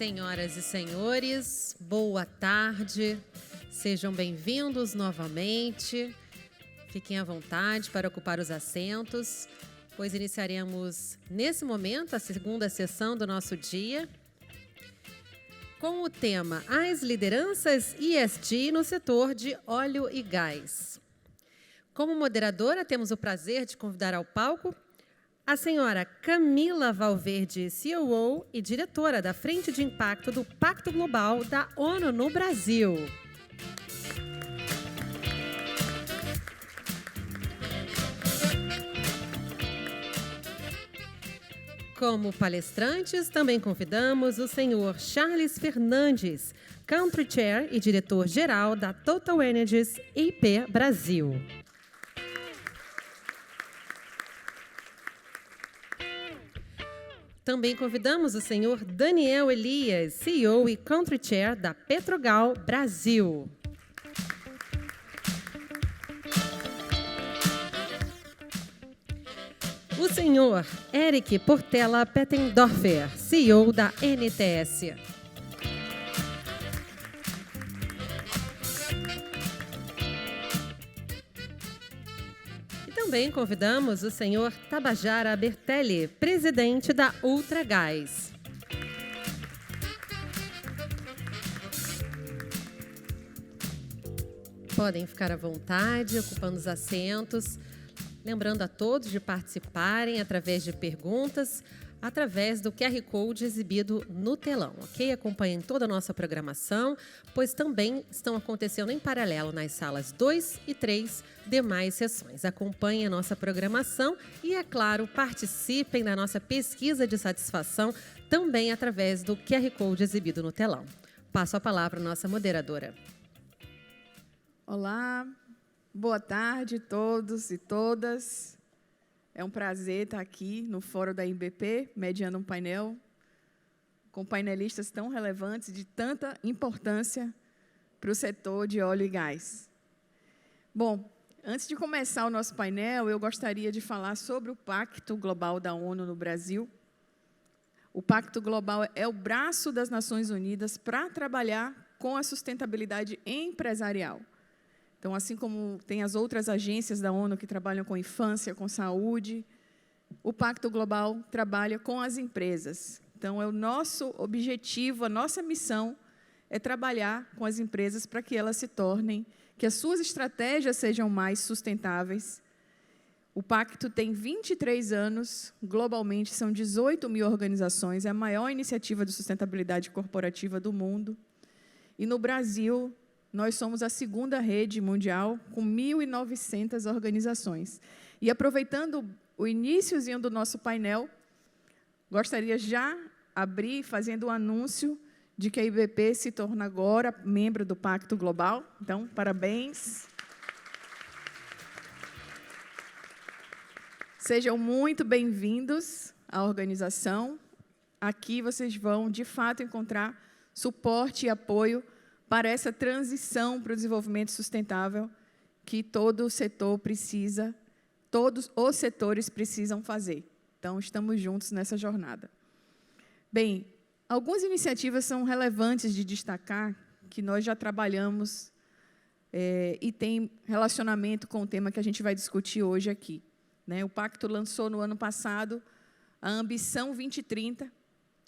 Senhoras e senhores, boa tarde. Sejam bem-vindos novamente. Fiquem à vontade para ocupar os assentos, pois iniciaremos nesse momento a segunda sessão do nosso dia com o tema As lideranças ESG no setor de óleo e gás. Como moderadora, temos o prazer de convidar ao palco a senhora Camila Valverde, COO e diretora da Frente de Impacto do Pacto Global da ONU no Brasil. Como palestrantes, também convidamos o senhor Charles Fernandes, Country Chair e diretor-geral da Total Energies IP Brasil. Também convidamos o senhor Daniel Elias, CEO e Country Chair da Petrogal Brasil. O senhor Eric Portela Pettendorfer, CEO da NTS. Também convidamos o senhor Tabajara Bertelli, presidente da Ultragás. Podem ficar à vontade, ocupando os assentos. Lembrando a todos de participarem através de perguntas, através do QR Code exibido no telão, ok? Acompanhem toda a nossa programação, pois também estão acontecendo em paralelo nas salas 2 e 3 demais sessões. Acompanhem a nossa programação e, é claro, participem da nossa pesquisa de satisfação também através do QR Code exibido no telão. Passo a palavra à nossa moderadora. Olá, boa tarde a todos e todas. É um prazer estar aqui no Fórum da IBP, mediando um painel com painelistas tão relevantes, de tanta importância para o setor de óleo e gás. Bom, antes de começar o nosso painel, eu gostaria de falar sobre o Pacto Global da ONU no Brasil. O Pacto Global é o braço das Nações Unidas para trabalhar com a sustentabilidade empresarial. Então, assim como tem as outras agências da ONU que trabalham com infância, com saúde, o Pacto Global trabalha com as empresas. Então, é o nosso objetivo, a nossa missão é trabalhar com as empresas para que elas se tornem, que as suas estratégias sejam mais sustentáveis. O Pacto tem 23 anos, globalmente são 18 mil organizações, é a maior iniciativa de sustentabilidade corporativa do mundo. E no Brasil, nós somos a segunda rede mundial com 1.900 organizações. E aproveitando o iniciozinho do nosso painel, gostaria já abrir fazendo o anúncio de que a IBP se torna agora membro do Pacto Global. Então, parabéns. Sejam muito bem-vindos à organização. Aqui vocês vão, de fato, encontrar suporte e apoio para essa transição para o desenvolvimento sustentável que todo o setor precisa, todos os setores precisam fazer. Então, estamos juntos nessa jornada. Bem, algumas iniciativas são relevantes de destacar, que nós já trabalhamos e tem relacionamento com o tema que a gente vai discutir hoje aqui. O Pacto lançou no ano passado a Ambição 2030,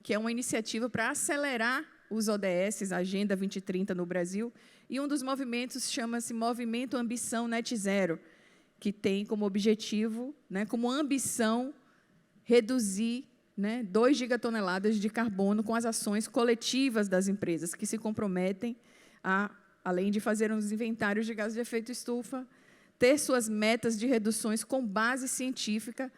que é uma iniciativa para acelerar os ODS, a Agenda 2030 no Brasil, e um dos movimentos chama-se Movimento Ambição Net Zero, que tem como objetivo, como ambição, reduzir 2 gigatoneladas de carbono com as ações coletivas das empresas, que se comprometem a, além de fazer uns inventários de gases de efeito estufa, ter suas metas de reduções com base científica,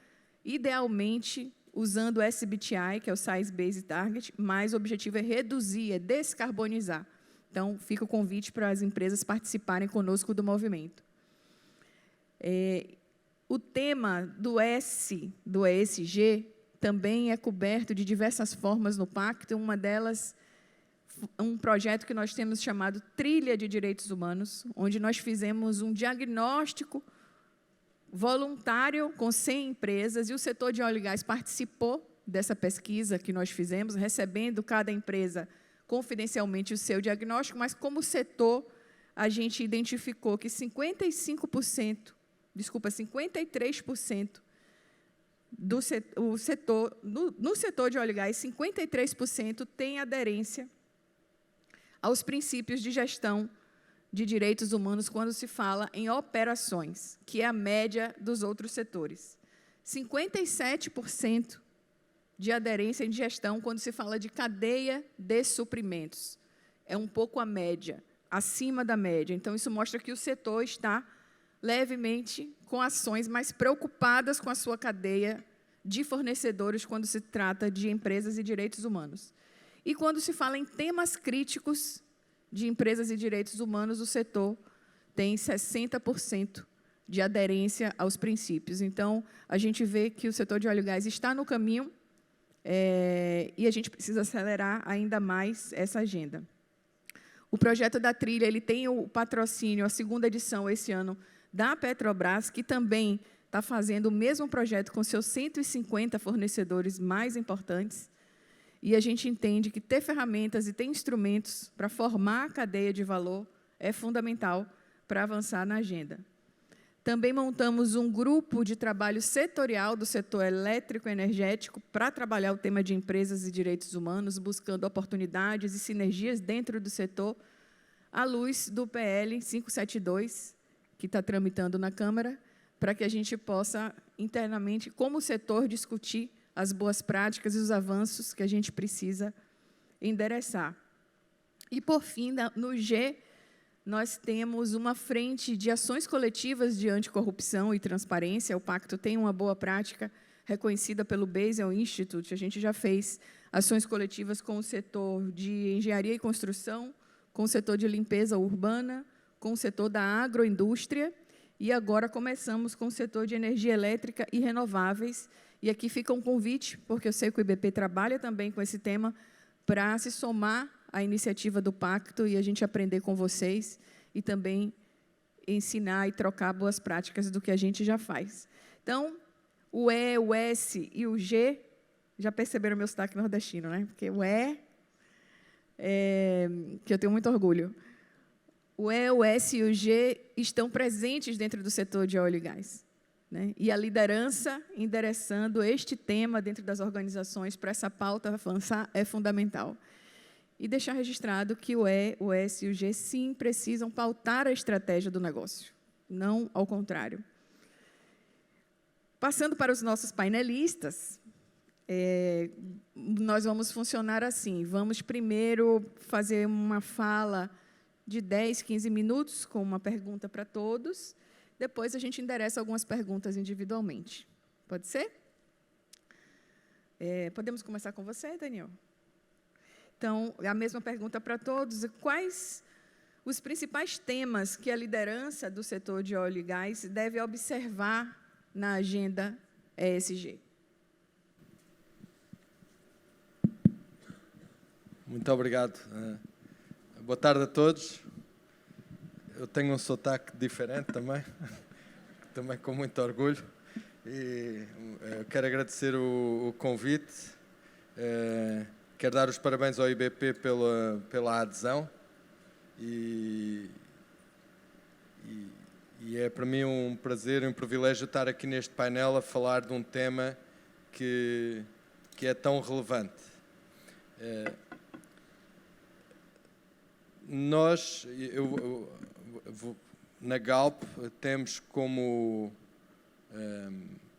idealmente usando o SBTI, que é o Science Based Target, mas o objetivo é reduzir, é descarbonizar. Então, fica o convite para as empresas participarem conosco do movimento. O tema do S, do ESG, também é coberto de diversas formas no Pacto, uma delas, um projeto que nós temos chamado Trilha de Direitos Humanos, onde nós fizemos um diagnóstico voluntário com 100 empresas, e o setor de óleo e gás participou dessa pesquisa que nós fizemos, recebendo cada empresa confidencialmente o seu diagnóstico, mas como setor, a gente identificou que 53% no setor de óleo e gás, 53% tem aderência aos princípios de gestão de direitos humanos quando se fala em operações, que é a média dos outros setores. 57% de aderência em gestão quando se fala de cadeia de suprimentos. É um pouco a média, acima da média. Então, isso mostra que o setor está levemente com ações mais preocupadas com a sua cadeia de fornecedores quando se trata de empresas e direitos humanos. E quando se fala em temas críticos de empresas e direitos humanos, o setor tem 60% de aderência aos princípios. Então, a gente vê que o setor de óleo e gás está no caminho e a gente precisa acelerar ainda mais essa agenda. O projeto da trilha ele tem o patrocínio, a segunda edição esse ano, da Petrobras, que também está fazendo o mesmo projeto com seus 150 fornecedores mais importantes. E a gente entende que ter ferramentas e ter instrumentos para formar a cadeia de valor é fundamental para avançar na agenda. Também montamos um grupo de trabalho setorial do setor elétrico e energético para trabalhar o tema de empresas e direitos humanos, buscando oportunidades e sinergias dentro do setor, à luz do PL 572, que está tramitando na Câmara, para que a gente possa, internamente, como setor, discutir as boas práticas e os avanços que a gente precisa endereçar. E, por fim, no G, nós temos uma frente de ações coletivas de anticorrupção e transparência. O Pacto tem uma boa prática reconhecida pelo Basel Institute. A gente já fez ações coletivas com o setor de engenharia e construção, com o setor de limpeza urbana, com o setor da agroindústria, e agora começamos com o setor de energia elétrica e renováveis. E aqui fica um convite, porque eu sei que o IBP trabalha também com esse tema, para se somar à iniciativa do Pacto e a gente aprender com vocês e também ensinar e trocar boas práticas do que a gente já faz. Então, o E, o S e o G, já perceberam meu sotaque nordestino, né? Porque o E, que eu tenho muito orgulho. O E, o S e o G estão presentes dentro do setor de óleo e gás, né? E a liderança endereçando este tema dentro das organizações para essa pauta avançar é fundamental. E deixar registrado que o E, o S e o G, sim, precisam pautar a estratégia do negócio, não ao contrário. Passando para os nossos painelistas, nós vamos funcionar assim. Vamos primeiro fazer uma fala de 10, 15 minutos, com uma pergunta para todos. Depois, a gente endereça algumas perguntas individualmente. Pode ser? Podemos começar com você, Daniel? Então, a mesma pergunta para todos. Quais os principais temas que a liderança do setor de óleo e gás deve observar na agenda ESG? Muito obrigado. Boa tarde a todos. Eu tenho um sotaque diferente também com muito orgulho. E quero agradecer o convite. Quero dar os parabéns ao IBP pela adesão e é para mim um prazer e um privilégio estar aqui neste painel a falar de um tema que é tão relevante. Nós, na Galp, temos como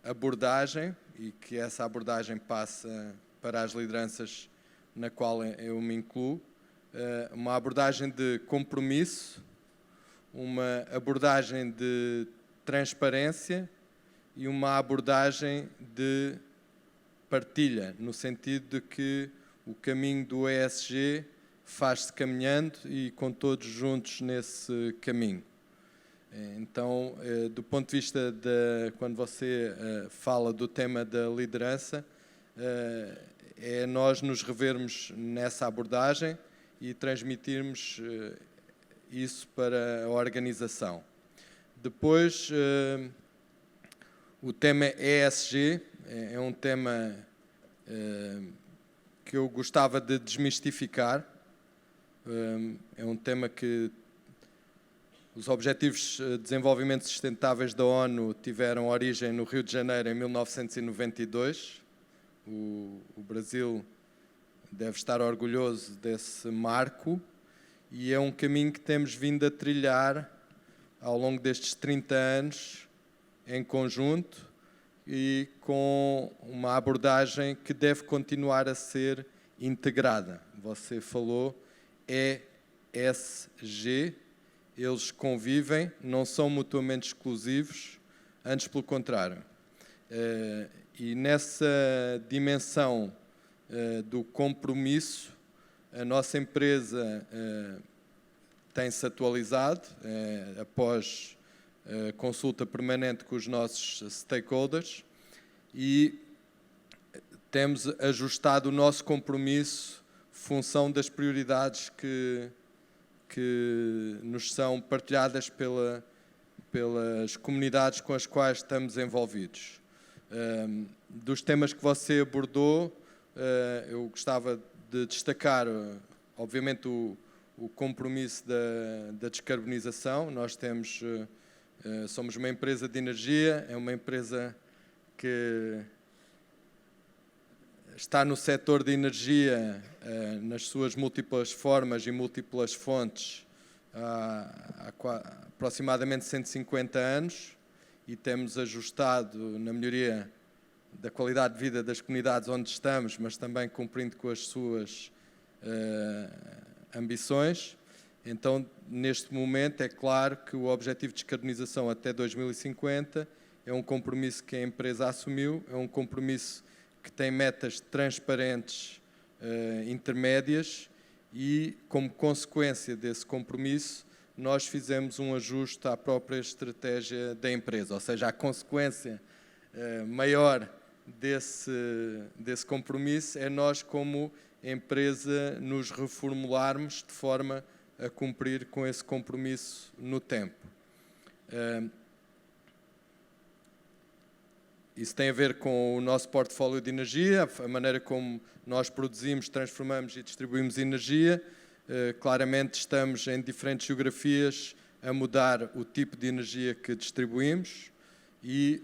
abordagem, e que essa abordagem passa para as lideranças na qual eu me incluo, uma abordagem de compromisso, uma abordagem de transparência e uma abordagem de partilha, no sentido de que o caminho do ESG faz-se caminhando e com todos juntos nesse caminho. Então, do ponto de vista quando você fala do tema da liderança, é nós nos revermos nessa abordagem e transmitirmos isso para a organização. Depois, o tema ESG é um tema que eu gostava de desmistificar. É um tema que os Objetivos de Desenvolvimento Sustentáveis da ONU tiveram origem no Rio de Janeiro em 1992. O Brasil deve estar orgulhoso desse marco e é um caminho que temos vindo a trilhar ao longo destes 30 anos em conjunto e com uma abordagem que deve continuar a ser integrada. Você falou ESG, eles convivem, não são mutuamente exclusivos, antes pelo contrário. E nessa dimensão do compromisso, a nossa empresa tem-se atualizado após consulta permanente com os nossos stakeholders e temos ajustado o nosso compromisso função das prioridades que nos são partilhadas pelas comunidades com as quais estamos envolvidos. Dos temas que você abordou, eu gostava de destacar, obviamente, o compromisso da descarbonização. Nós somos uma empresa de energia, é uma empresa que está no setor de energia nas suas múltiplas formas e múltiplas fontes há aproximadamente 150 anos e temos ajustado na melhoria da qualidade de vida das comunidades onde estamos, mas também cumprindo com as suas ambições. Então, neste momento, é claro que o objetivo de descarbonização até 2050 é um compromisso que a empresa assumiu, é um compromisso que tem metas transparentes, intermédias e, como consequência desse compromisso, nós fizemos um ajuste à própria estratégia da empresa, ou seja, a consequência maior desse compromisso é nós, como empresa, nos reformularmos de forma a cumprir com esse compromisso no tempo. Isso tem a ver com o nosso portfólio de energia, a maneira como nós produzimos, transformamos e distribuímos energia. Claramente estamos em diferentes geografias a mudar o tipo de energia que distribuímos e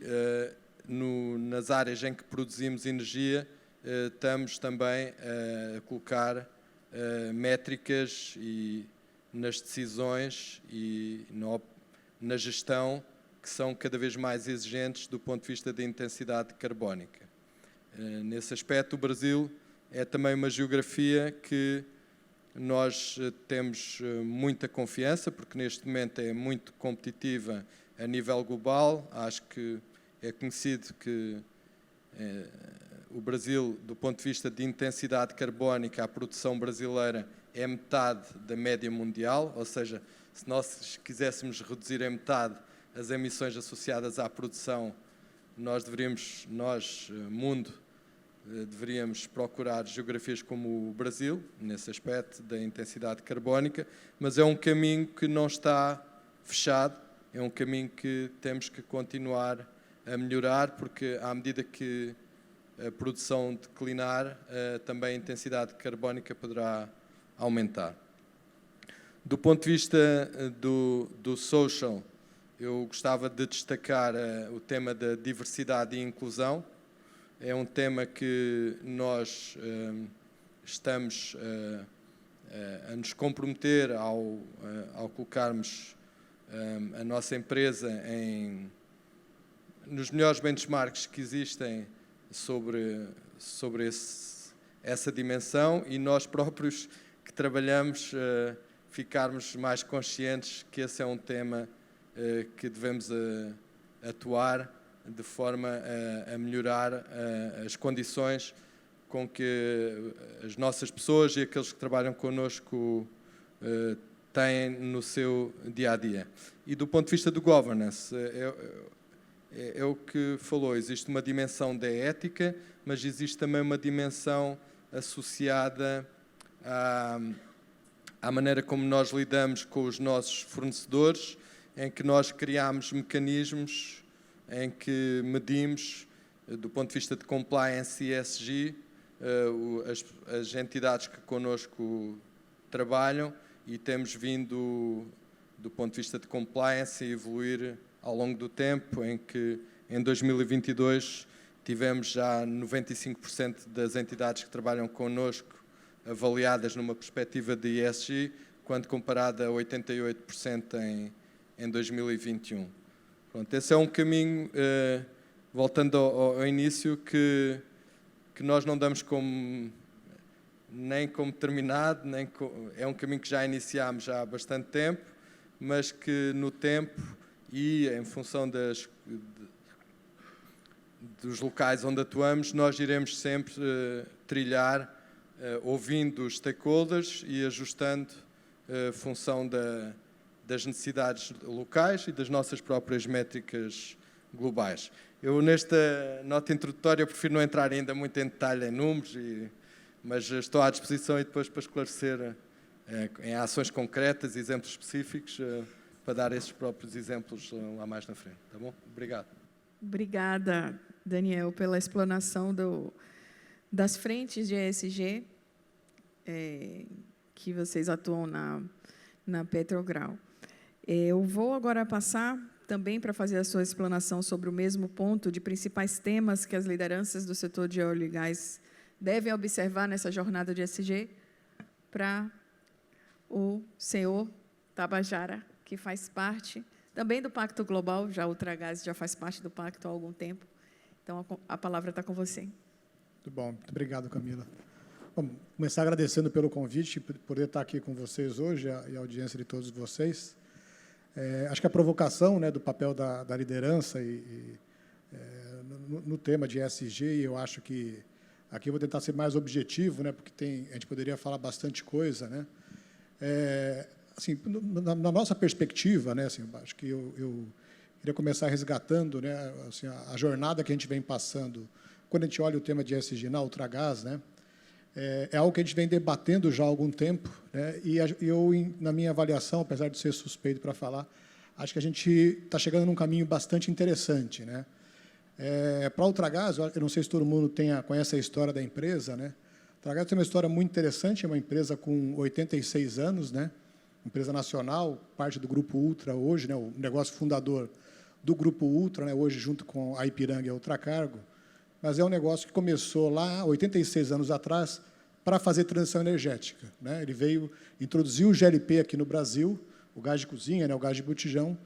nas áreas em que produzimos energia estamos também a colocar métricas e nas decisões e na gestão que são cada vez mais exigentes do ponto de vista da intensidade carbónica. Nesse aspecto, o Brasil é também uma geografia que nós temos muita confiança, porque neste momento é muito competitiva a nível global. Acho que é conhecido que o Brasil, do ponto de vista de intensidade carbónica, a produção brasileira é metade da média mundial, ou seja, se nós quiséssemos reduzir em metade as emissões associadas à produção, mundo, deveríamos procurar geografias como o Brasil, nesse aspecto da intensidade carbónica, mas é um caminho que não está fechado, é um caminho que temos que continuar a melhorar, porque à medida que a produção declinar, também a intensidade carbónica poderá aumentar. Do ponto de vista do social, eu gostava de destacar o tema da diversidade e inclusão. É um tema que nós estamos a nos comprometer ao colocarmos a nossa empresa nos melhores benchmarks que existem sobre essa dimensão, e nós próprios que trabalhamos ficarmos mais conscientes que esse é um tema que devemos atuar de forma a melhorar as condições com que as nossas pessoas e aqueles que trabalham connosco têm no seu dia-a-dia. E do ponto de vista do governance, é o que falou, existe uma dimensão da ética, mas existe também uma dimensão associada à maneira como nós lidamos com os nossos fornecedores, em que nós criamos mecanismos em que medimos, do ponto de vista de compliance e ESG, as entidades que connosco trabalham e temos vindo, do ponto de vista de compliance, a evoluir ao longo do tempo, em que em 2022 tivemos já 95% das entidades que trabalham connosco avaliadas numa perspectiva de ESG, quando comparada a 88% em 2021. Pronto, esse é um caminho, voltando ao início, que nós não damos nem como terminado, é um caminho que já iniciámos há bastante tempo, mas que no tempo e em função dos locais onde atuamos, nós iremos sempre trilhar, ouvindo os stakeholders e ajustando função das necessidades locais e das nossas próprias métricas globais. Eu, nesta nota introdutória, prefiro não entrar ainda muito em detalhe em números, mas estou à disposição e depois para esclarecer em ações concretas, exemplos específicos, para dar esses próprios exemplos lá mais na frente. Tá bom? Obrigado. Obrigada, Daniel, pela explanação das frentes de ESG que vocês atuam na Petrogral. Eu vou agora passar também para fazer a sua explanação sobre o mesmo ponto de principais temas que as lideranças do setor de óleo e gás devem observar nessa jornada de ESG, para o senhor Tabajara, que faz parte também do Pacto Global, já a Ultragaz já faz parte do Pacto há algum tempo. Então, a palavra está com você. Muito bom, muito obrigado, Camila. Vamos começar agradecendo pelo convite, por poder estar aqui com vocês hoje e a audiência de todos vocês. Acho que a provocação, né, do papel da liderança no tema de ESG, eu acho que aqui eu vou tentar ser mais objetivo, né, porque a gente poderia falar bastante coisa, né. Assim, na nossa perspectiva, né, assim, acho que eu queria começar resgatando, né, assim, a jornada que a gente vem passando quando a gente olha o tema de ESG na Ultragaz, né, é algo que a gente vem debatendo já há algum tempo, né, e eu, na minha avaliação, apesar de ser suspeito para falar, acho que a gente está chegando num caminho bastante interessante, né. Para a Ultragaz, eu não sei se todo mundo conhece a história da empresa, né. A Ultragaz tem uma história muito interessante, é uma empresa com 86 anos, né, empresa nacional, parte do Grupo Ultra hoje, né, o negócio fundador do Grupo Ultra, né, hoje junto com a Ipiranga e a Ultracargo, mas é um negócio que começou lá, 86 anos atrás, para fazer transição energética, né. Ele veio introduzir o GLP aqui no Brasil, o gás de cozinha, né, o gás de botijão,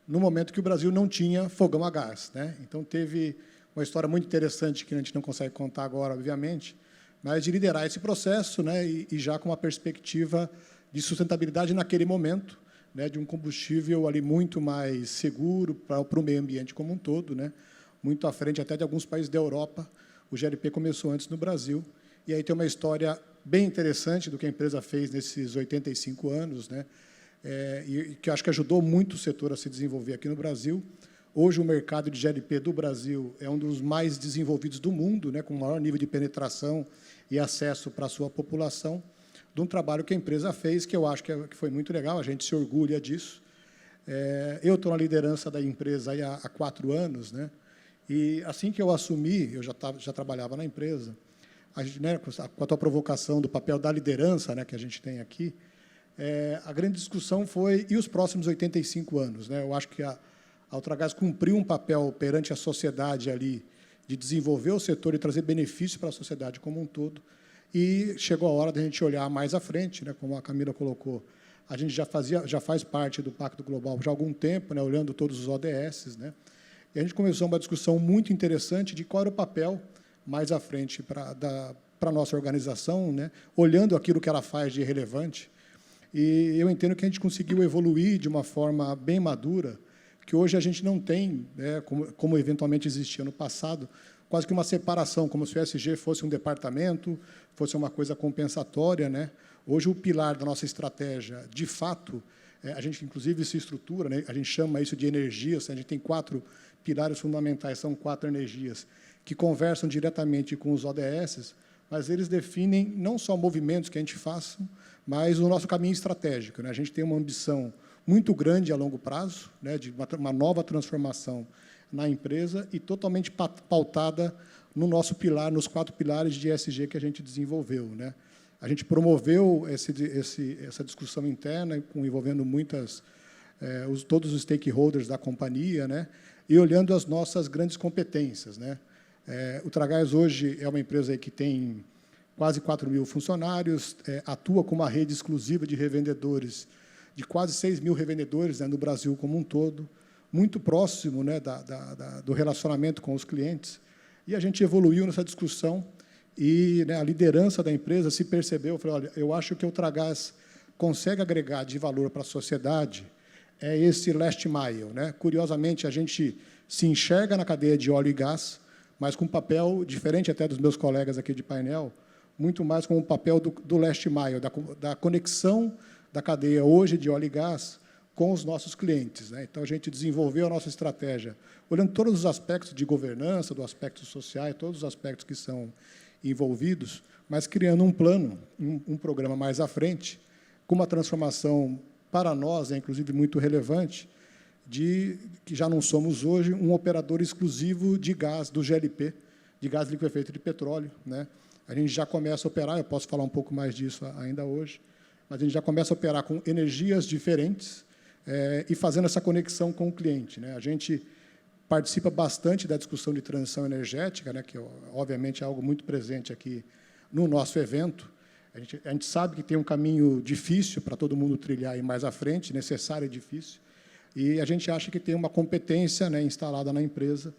no momento que o Brasil não tinha fogão a gás, né. Então, teve uma história muito interessante, que a gente não consegue contar agora, obviamente, mas de liderar esse processo, né, e já com uma perspectiva de sustentabilidade naquele momento, né, de um combustível ali muito mais seguro para o meio ambiente como um todo, né, muito à frente até de alguns países da Europa. O GLP começou antes no Brasil, e aí tem uma história bem interessante do que a empresa fez nesses 85 anos, né, e que acho que ajudou muito o setor a se desenvolver aqui no Brasil. Hoje, o mercado de GLP do Brasil é um dos mais desenvolvidos do mundo, né, com maior nível de penetração e acesso para a sua população, de um trabalho que a empresa fez, que eu acho que foi muito legal, a gente se orgulha disso. Eu estou na liderança da empresa aí há 4 anos, né, e assim que eu assumi, eu já trabalhava na empresa, a gente, né, com a tua provocação do papel da liderança, né, que a gente tem aqui, a grande discussão foi, e os próximos 85 anos? Né? Eu acho que a Ultragaz cumpriu um papel perante a sociedade ali, de desenvolver o setor e trazer benefício para a sociedade como um todo, e chegou a hora da gente olhar mais à frente, né, como a Camila colocou. A gente já faz parte do Pacto Global já há algum tempo, né, olhando todos os ODS, né, e a gente começou uma discussão muito interessante de qual era o papel mais à frente para a nossa organização, né, olhando aquilo que ela faz de relevante. E eu entendo que a gente conseguiu evoluir de uma forma bem madura, que hoje a gente não tem, né, como eventualmente existia no passado, quase que uma separação, como se o ESG fosse um departamento, fosse uma coisa compensatória, né? Hoje, o pilar da nossa estratégia, de fato, a gente, inclusive, se estrutura, né? A gente chama isso de energias, a gente tem 4 pilares fundamentais, são 4 energias, que conversam diretamente com os ODS, mas eles definem não só movimentos que a gente faça, mas o nosso caminho estratégico, né? A gente tem uma ambição muito grande a longo prazo, né, de uma nova transformação na empresa e totalmente pautada no nosso pilar, nos 4 pilares de ESG que a gente desenvolveu, né? A gente promoveu essa discussão interna, envolvendo todos os stakeholders da companhia, né? E olhando as nossas grandes competências, né? O Ultragaz hoje é uma empresa que tem quase 4.000 funcionários, atua com uma rede exclusiva de revendedores, de quase 6.000 revendedores, né, no Brasil como um todo, muito próximo, né, do relacionamento com os clientes. E a gente evoluiu nessa discussão e, né, a liderança da empresa se percebeu, falou, olha, eu acho que o Ultragaz consegue agregar de valor para a sociedade esse last mile, né? Curiosamente, a gente se enxerga na cadeia de óleo e gás, mas com um papel diferente até dos meus colegas aqui de painel, muito mais com o papel do last mile, da conexão da cadeia hoje de óleo e gás com os nossos clientes, né? Então, a gente desenvolveu a nossa estratégia, olhando todos os aspectos de governança, do aspecto social, todos os aspectos que são envolvidos, mas criando um plano, um programa mais à frente, com uma transformação para nós, inclusive, muito relevante, de que já não somos hoje um operador exclusivo de gás, do GLP, de gás liquefeito de petróleo, né? A gente já começa a operar, eu posso falar um pouco mais disso ainda hoje, mas a gente já começa a operar com energias diferentes e fazendo essa conexão com o cliente, né? A gente participa bastante da discussão de transição energética, né, que, obviamente, é algo muito presente aqui no nosso evento. A gente sabe que tem um caminho difícil para todo mundo trilhar aí mais à frente, necessário e difícil, e a gente acha que tem uma competência, né, instalada na empresa,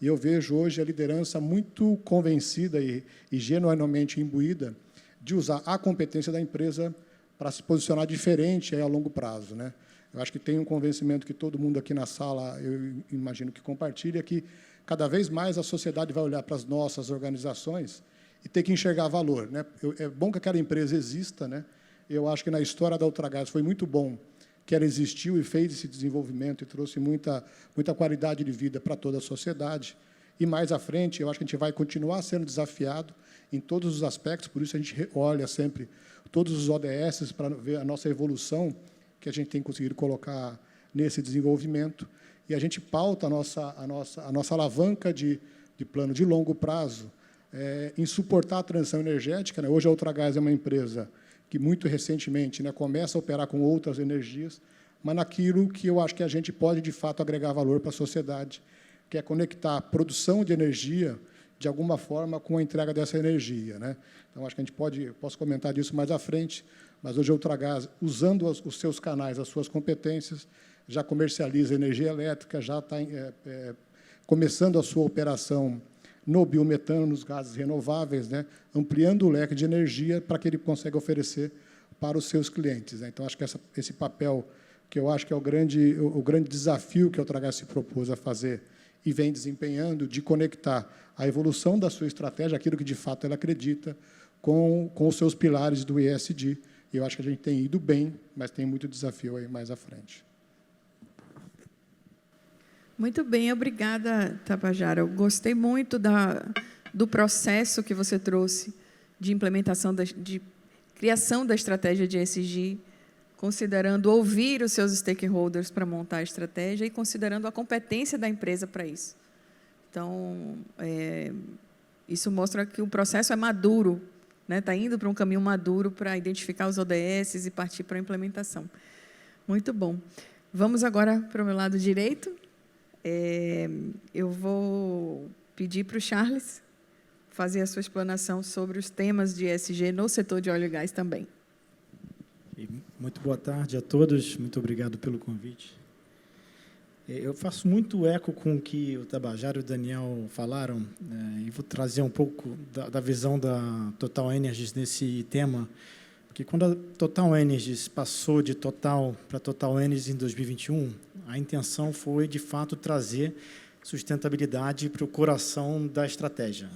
e eu vejo hoje a liderança muito convencida e genuinamente imbuída de usar a competência da empresa para se posicionar diferente aí a longo prazo, né? Eu acho que tem um convencimento que todo mundo aqui na sala, eu imagino que compartilha, que cada vez mais a sociedade vai olhar para as nossas organizações e ter que enxergar valor, né? É bom que aquela empresa exista, né? Eu acho que na história da Ultragaz foi muito bom que ela existiu e fez esse desenvolvimento e trouxe muita qualidade de vida para toda a sociedade. E, mais à frente, eu acho que a gente vai continuar sendo desafiado em todos os aspectos, por isso a gente olha sempre todos os ODS para ver a nossa evolução que a gente tem conseguido colocar nesse desenvolvimento, e a gente pauta a nossa alavanca de plano de longo prazo em suportar a transição energética, né? Hoje a Ultragaz é uma empresa que, muito recentemente, né, começa a operar com outras energias, mas naquilo que eu acho que a gente pode, de fato, agregar valor para a sociedade, que é conectar a produção de energia, de alguma forma, com a entrega dessa energia, né? Então, acho que a gente posso comentar disso mais à frente, mas hoje a Ultragaz, usando os seus canais, as suas competências, já comercializa energia elétrica, já está começando a sua operação no biometano, nos gases renováveis, né, ampliando o leque de energia para que ele consiga oferecer para os seus clientes, né? Então, acho que esse papel, que eu acho que é o grande desafio que a Ultragaz se propôs a fazer e vem desempenhando, de conectar a evolução da sua estratégia, aquilo que, de fato, ela acredita, com os seus pilares do ESG. E eu acho que a gente tem ido bem, mas tem muito desafio aí mais à frente. Muito bem, obrigada, Tabajara. Eu gostei muito do processo que você trouxe de implementação, de criação da estratégia de ESG, considerando ouvir os seus stakeholders para montar a estratégia e considerando a competência da empresa para isso. Então, isso mostra que o processo é maduro, né? Está indo para um caminho maduro para identificar os ODS e partir para a implementação. Muito bom. Vamos agora para o meu lado direito. Eu vou pedir para o Charles fazer a sua explanação sobre os temas de ESG no setor de óleo e gás também. Muito boa tarde a todos, muito obrigado pelo convite. Eu faço muito eco com o que o Tabajara e o Daniel falaram, e vou trazer um pouco da visão da Total Energies nesse tema, porque quando a Total Energies passou de Total para Total Energies em 2021, a intenção foi, de fato, trazer sustentabilidade para o coração da estratégia.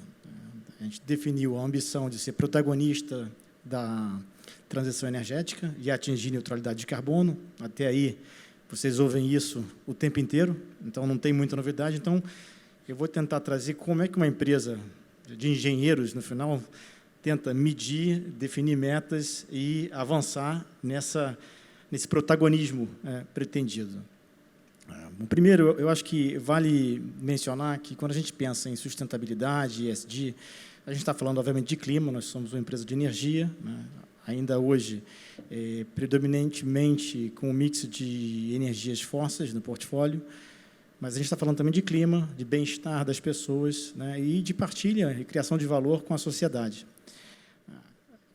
A gente definiu a ambição de ser protagonista da transição energética e atingir neutralidade de carbono. Até aí, vocês ouvem isso o tempo inteiro, então não tem muita novidade. Então, eu vou tentar trazer como é que uma empresa de engenheiros, no final, tenta medir, definir metas e avançar nesse protagonismo pretendido. Primeiro, eu acho que vale mencionar que, quando a gente pensa em sustentabilidade, ESG, a gente está falando, obviamente, de clima. Nós somos uma empresa de energia, né? Ainda hoje, predominantemente com um mix de energias fósseis no portfólio, mas a gente está falando também de clima, de bem-estar das pessoas, né? E de partilha e criação de valor com a sociedade.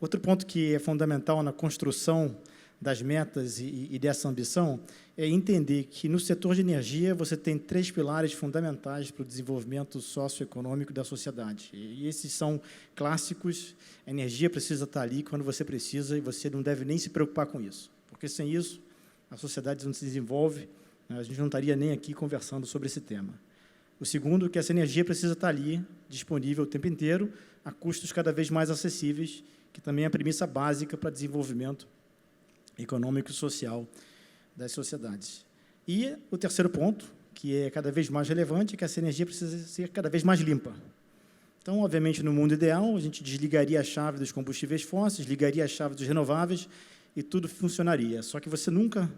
Outro ponto que é fundamental na construção das metas e dessa ambição é entender que, no setor de energia, você tem 3 pilares fundamentais para o desenvolvimento socioeconômico da sociedade. E esses são clássicos. A energia precisa estar ali quando você precisa, e você não deve nem se preocupar com isso, porque, sem isso, a sociedade não se desenvolve, né? A gente não estaria nem aqui conversando sobre esse tema. O segundo é que essa energia precisa estar ali, disponível o tempo inteiro, a custos cada vez mais acessíveis, que também é a premissa básica para desenvolvimento econômico e social das sociedades. E o terceiro ponto, que é cada vez mais relevante, é que essa energia precisa ser cada vez mais limpa. Então, obviamente, no mundo ideal, a gente desligaria a chave dos combustíveis fósseis, ligaria a chave dos renováveis e tudo funcionaria. Só que você nunca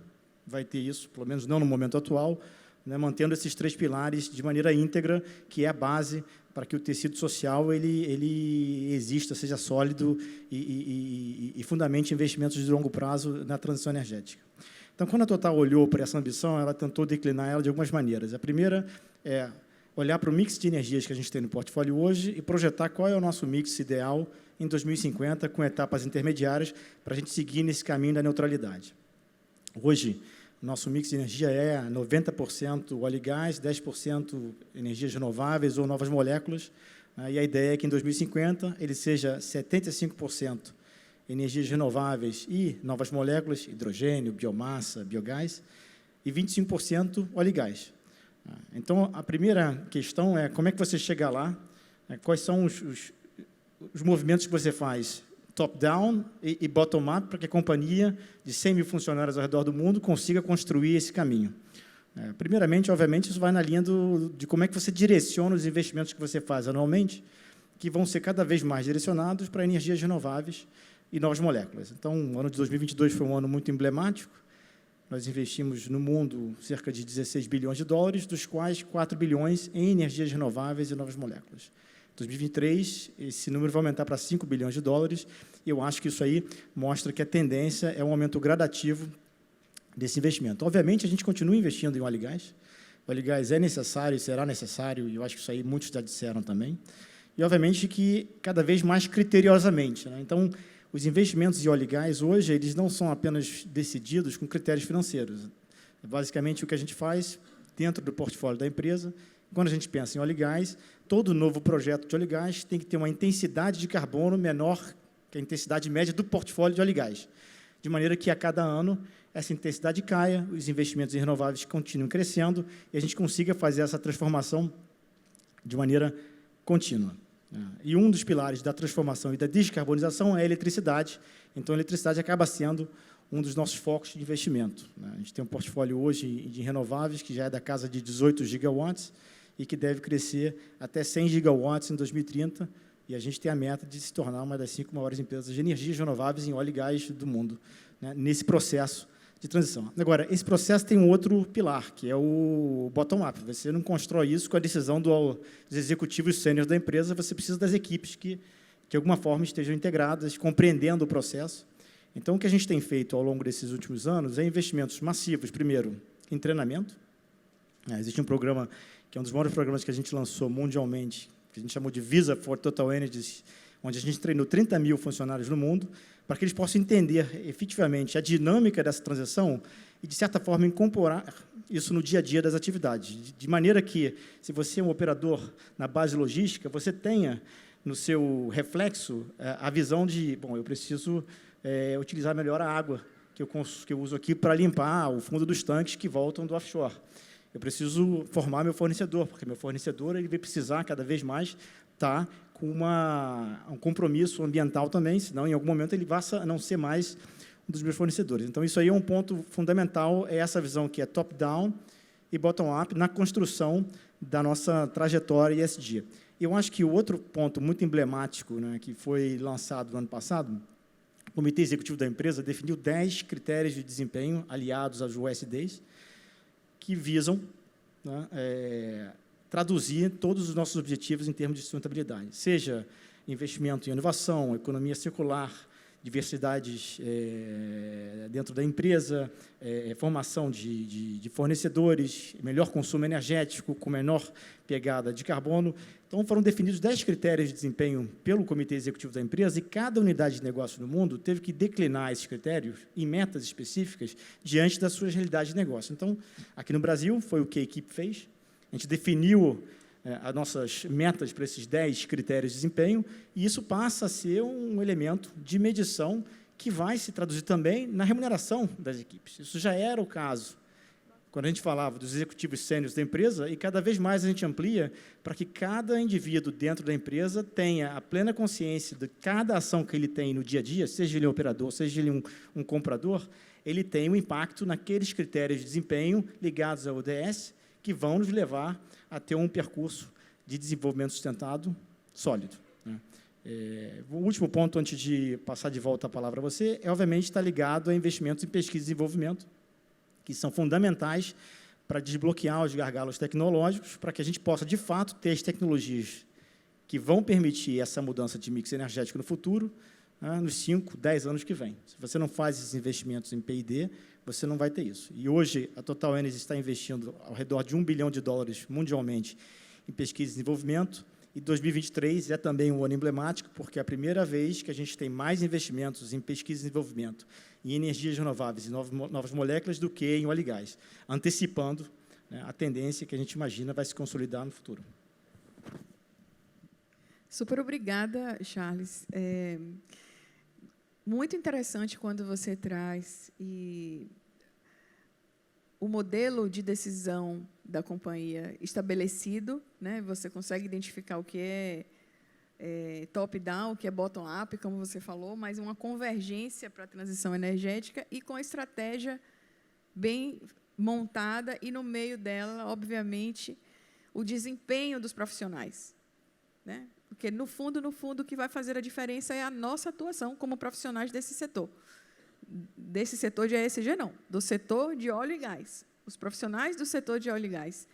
vai ter isso, pelo menos não no momento atual, né, mantendo esses 3 pilares de maneira íntegra, que é a base para que o tecido social ele exista, seja sólido e fundamente investimentos de longo prazo na transição energética. Então, quando a Total olhou para essa ambição, ela tentou declinar ela de algumas maneiras. A primeira é olhar para o mix de energias que a gente tem no portfólio hoje e projetar qual é o nosso mix ideal em 2050, com etapas intermediárias, para a gente seguir nesse caminho da neutralidade. Hoje, nosso mix de energia é 90% óleo e gás, 10% energias renováveis ou novas moléculas, né? E a ideia é que, em 2050, ele seja 75% energias renováveis e novas moléculas, hidrogênio, biomassa, biogás, e 25% óleo e gás. Então, a primeira questão é como é que você chega lá, né? Quais são os movimentos que você faz top-down e bottom-up, para que a companhia de 100 mil funcionários ao redor do mundo consiga construir esse caminho. Primeiramente, obviamente, isso vai na linha de como é que você direciona os investimentos que você faz anualmente, que vão ser cada vez mais direcionados para energias renováveis e novas moléculas. Então, o ano de 2022 foi um ano muito emblemático. Nós investimos no mundo cerca de 16 bilhões de dólares, dos quais 4 bilhões em energias renováveis e novas moléculas. Em 2023, esse número vai aumentar para 5 bilhões de dólares, e eu acho que isso aí mostra que a tendência é um aumento gradativo desse investimento. Obviamente, a gente continua investindo em óleo e gás. O óleo e gás é necessário e será necessário, e eu acho que isso aí muitos já disseram também. E, obviamente, que cada vez mais criteriosamente, né? Então, os investimentos em óleo e gás, hoje, eles não são apenas decididos com critérios financeiros. Basicamente, o que a gente faz dentro do portfólio da empresa, quando a gente pensa em óleo e gás, todo novo projeto de óleo e gás tem que ter uma intensidade de carbono menor que a intensidade média do portfólio de óleo e gás, de maneira que, a cada ano, essa intensidade caia, os investimentos em renováveis continuem crescendo e a gente consiga fazer essa transformação de maneira contínua. E um dos pilares da transformação e da descarbonização é a eletricidade. Então, a eletricidade acaba sendo um dos nossos focos de investimento. A gente tem um portfólio hoje de renováveis que já é da casa de 18 gigawatts e que deve crescer até 100 gigawatts em 2030, e a gente tem a meta de se tornar uma das 5 maiores empresas de energias renováveis em óleo e gás do mundo, né, nesse processo de transição. Agora, esse processo tem um outro pilar, que é o bottom-up. Você não constrói isso com a decisão dos executivos sêniores da empresa, você precisa das equipes que, de alguma forma, estejam integradas, compreendendo o processo. Então, o que a gente tem feito ao longo desses últimos anos é investimentos massivos, primeiro, em treinamento. Existe um programa, que é um dos maiores programas que a gente lançou mundialmente, que a gente chamou de Visa for Total Energies, onde a gente treinou 30 mil funcionários no mundo, para que eles possam entender efetivamente a dinâmica dessa transição e, de certa forma, incorporar isso no dia a dia das atividades, de maneira que, se você é um operador na base logística, você tenha no seu reflexo a visão de, bom, eu preciso utilizar melhor a água que eu uso aqui para limpar o fundo dos tanques que voltam do offshore. Eu preciso formar meu fornecedor, porque meu fornecedor ele vai precisar cada vez mais estar com um compromisso ambiental também, senão, em algum momento, ele vai não ser mais um dos meus fornecedores. Então, isso aí é um ponto fundamental, é essa visão que é top-down e bottom-up na construção da nossa trajetória ESG. Eu acho que o outro ponto muito emblemático, né, que foi lançado no ano passado, o Comitê Executivo da empresa definiu 10 critérios de desempenho aliados aos USDs, que visam, né, traduzir todos os nossos objetivos em termos de sustentabilidade, seja investimento em inovação, economia circular, diversidades dentro da empresa, formação de fornecedores, melhor consumo energético, com menor pegada de carbono. Então, foram definidos 10 critérios de desempenho pelo Comitê Executivo da empresa, e cada unidade de negócio no mundo teve que declinar esses critérios em metas específicas diante das suas realidades de negócio. Então, aqui no Brasil, foi o que a equipe fez. A gente definiu as nossas metas para esses 10 critérios de desempenho, e isso passa a ser um elemento de medição que vai se traduzir também na remuneração das equipes. Isso já era o caso quando a gente falava dos executivos sêniores da empresa, e cada vez mais a gente amplia para que cada indivíduo dentro da empresa tenha a plena consciência de cada ação que ele tem no dia a dia, seja ele um operador, seja ele um comprador, ele tem um impacto naqueles critérios de desempenho ligados ao ODS, que vão nos levar a ter um percurso de desenvolvimento sustentado sólido, né? O último ponto, antes de passar de volta a palavra a você, obviamente, está ligado a investimentos em pesquisa e desenvolvimento, que são fundamentais para desbloquear os gargalos tecnológicos, para que a gente possa, de fato, ter as tecnologias que vão permitir essa mudança de mix energético no futuro, né, nos 5, 10 anos que vêm. Se você não faz esses investimentos em P&D, você não vai ter isso. E hoje, a Total Energy está investindo ao redor de $1 bilhão mundialmente em pesquisa e desenvolvimento, e 2023 é também um ano emblemático, porque é a primeira vez que a gente tem mais investimentos em pesquisa e desenvolvimento, em energias renováveis e novas moléculas do que em óleo e gás, antecipando, né, a tendência que a gente imagina vai se consolidar no futuro. Super obrigada, Charles. Muito interessante quando você traz o modelo de decisão da companhia estabelecido, né? Você consegue identificar o que é top-down, o que é bottom-up, como você falou, mas uma convergência para a transição energética e com a estratégia bem montada e, no meio dela, obviamente, o desempenho dos profissionais, né? Porque, no fundo, o que vai fazer a diferença é a nossa atuação como profissionais desse setor. Desse setor de ESG, não, do setor de óleo e gás. Os profissionais do setor de óleo e gás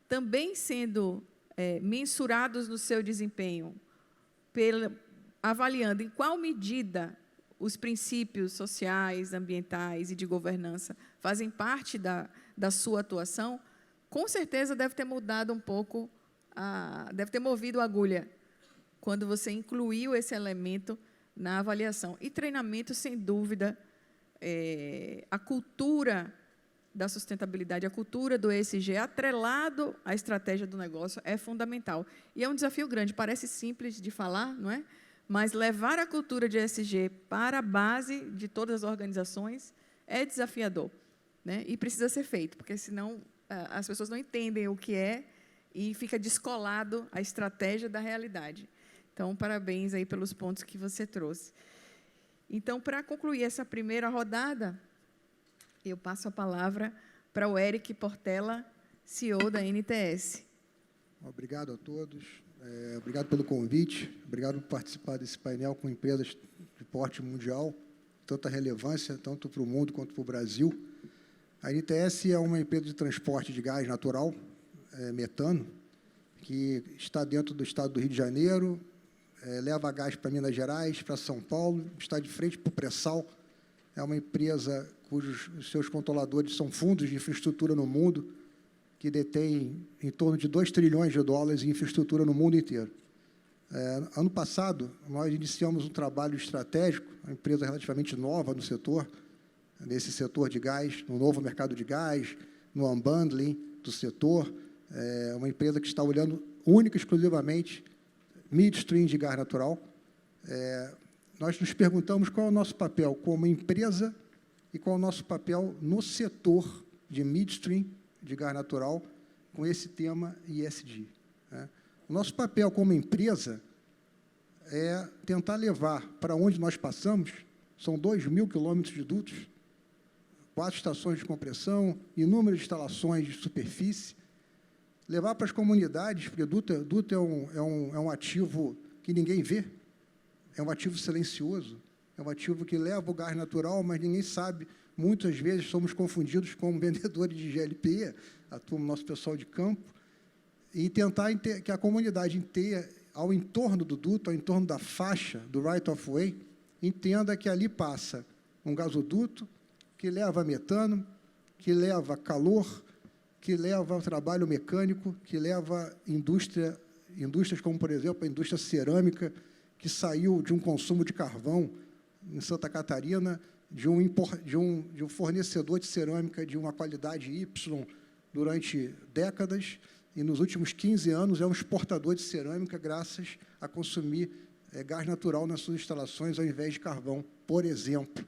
também sendo mensurados no seu desempenho, avaliando em qual medida os princípios sociais, ambientais e de governança fazem parte da sua atuação, com certeza deve ter mudado um pouco, deve ter movido a agulha quando você incluiu esse elemento na avaliação. E treinamento, sem dúvida, a cultura da sustentabilidade, a cultura do ESG, atrelado à estratégia do negócio, é fundamental. E é um desafio grande, parece simples de falar, não é? Mas levar a cultura de ESG para a base de todas as organizações é desafiador, né? E precisa ser feito, porque senão as pessoas não entendem o que é e fica descolado a estratégia da realidade. Então, parabéns aí pelos pontos que você trouxe. Então, para concluir essa primeira rodada, eu passo a palavra para o Eric Portela, CEO da NTS. Obrigado a todos. Obrigado pelo convite. Obrigado por participar desse painel com empresas de porte mundial, tanta relevância, tanto para o mundo quanto para o Brasil. A NTS é uma empresa de transporte de gás natural, metano, que está dentro do estado do Rio de Janeiro, leva gás para Minas Gerais, para São Paulo, está de frente para o pré-sal. É uma empresa cujos seus controladores são fundos de infraestrutura no mundo, que detêm em torno de $2 trilhões em infraestrutura no mundo inteiro. Ano passado, nós iniciamos um trabalho estratégico, uma empresa relativamente nova no setor, nesse setor de gás, no novo mercado de gás, no unbundling do setor, uma empresa que está olhando única e exclusivamente midstream de gás natural. Nós nos perguntamos qual é o nosso papel como empresa e qual é o nosso papel no setor de midstream de gás natural com esse tema ESG, né? O nosso papel como empresa é tentar levar para onde nós passamos, são 2.000 quilômetros de dutos, 4 estações de compressão, inúmeras instalações de superfície, levar para as comunidades, porque duto é um ativo que ninguém vê, é um ativo silencioso, é um ativo que leva o gás natural, mas ninguém sabe muitas vezes somos confundidos com vendedores de GLP, nosso pessoal de campo, e tentar que a comunidade inteira, ao entorno do duto, ao entorno da faixa, do right-of-way, entenda que ali passa um gasoduto que leva metano, que leva calor, que leva trabalho mecânico, que leva indústrias como, por exemplo, a indústria cerâmica, que saiu de um consumo de carvão em Santa Catarina, de um fornecedor de cerâmica de uma qualidade Y durante décadas, e nos últimos 15 anos é um exportador de cerâmica graças a consumir gás natural nas suas instalações ao invés de carvão, por exemplo.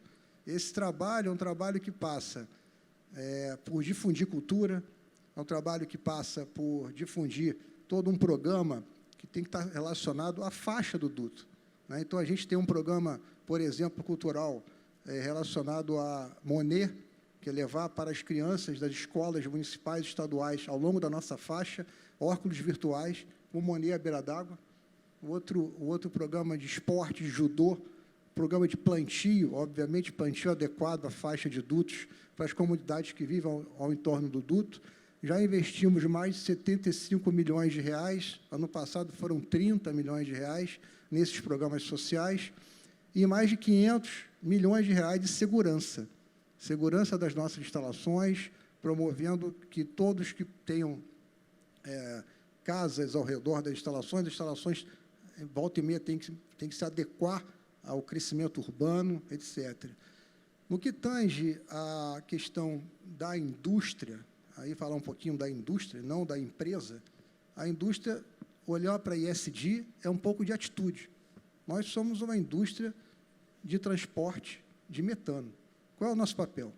Esse trabalho é um trabalho que passa por difundir cultura, é um trabalho que passa por difundir todo um programa que tem que estar relacionado à faixa do duto, né? Então, a gente tem um programa, por exemplo, cultural, relacionado a Monet, que é levar para as crianças das escolas municipais e estaduais, ao longo da nossa faixa, óculos virtuais, o Monet à beira d'água. O outro programa de esporte, judô, programa de plantio, obviamente, plantio adequado à faixa de dutos para as comunidades que vivem ao entorno do duto. Já investimos mais de 75 milhões de reais, ano passado foram 30 milhões de reais nesses programas sociais, e mais de 500 milhões de reais de segurança das nossas instalações, promovendo que todos que tenham casas ao redor das instalações, volta e meia, tem que se adequar ao crescimento urbano, etc. No que tange à questão da indústria, aí falar um pouquinho da indústria, não da empresa, a indústria, olhar para a ESG é um pouco de atitude. Nós somos uma indústria de transporte de metano. Qual é o nosso papel?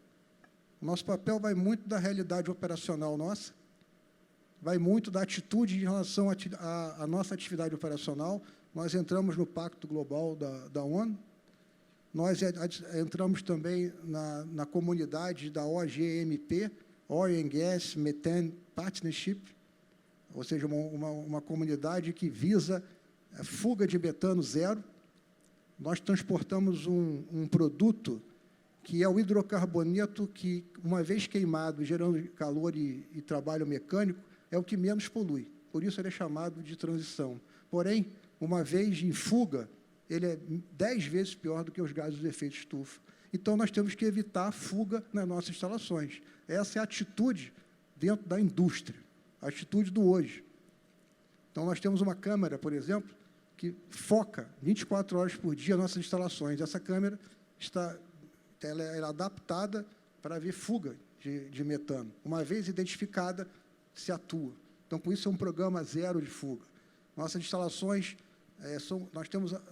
O nosso papel vai muito da realidade operacional nossa, vai muito da atitude em relação à nossa atividade operacional. Nós entramos no Pacto Global da ONU, nós entramos também na comunidade da OGMP, Oil and Gas Methane Partnership, ou seja, uma comunidade que visa a fuga de metano zero. Nós transportamos um produto que é o hidrocarboneto, que, uma vez queimado, gerando calor e trabalho mecânico, é o que menos polui. Por isso, ele é chamado de transição. Porém, uma vez em fuga, ele é 10 vezes pior do que os gases de efeito estufa. Então, nós temos que evitar a fuga nas nossas instalações. Essa é a atitude dentro da indústria, a atitude do hoje. Então, nós temos uma câmera, por exemplo, que foca 24 horas por dia nossas instalações. Essa câmera ela é adaptada para ver fuga de metano. Uma vez identificada, se atua. Então, com isso, é um programa zero de fuga. Nossas instalações,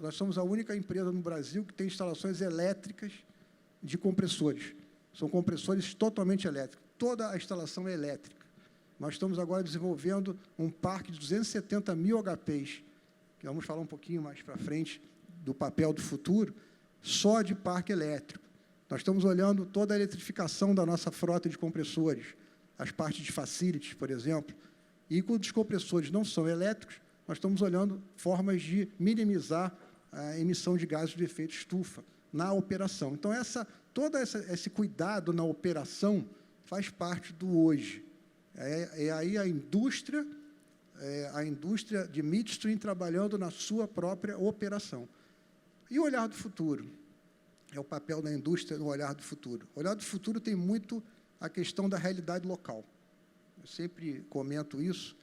nós somos a única empresa no Brasil que tem instalações elétricas de compressores. São compressores totalmente elétricos. Toda a instalação é elétrica. Nós estamos agora desenvolvendo um parque de 270 mil HPs, que vamos falar um pouquinho mais para frente do papel do futuro, só de parque elétrico. Nós estamos olhando toda a eletrificação da nossa frota de compressores, as partes de facilities, por exemplo, e quando os compressores não são elétricos, nós estamos olhando formas de minimizar a emissão de gases de efeito estufa na operação. Então, todo esse cuidado na operação faz parte do hoje. Aí a indústria de midstream trabalhando na sua própria operação. E o olhar do futuro? É o papel da indústria no olhar do futuro. O olhar do futuro tem muito a questão da realidade local. Eu sempre comento isso.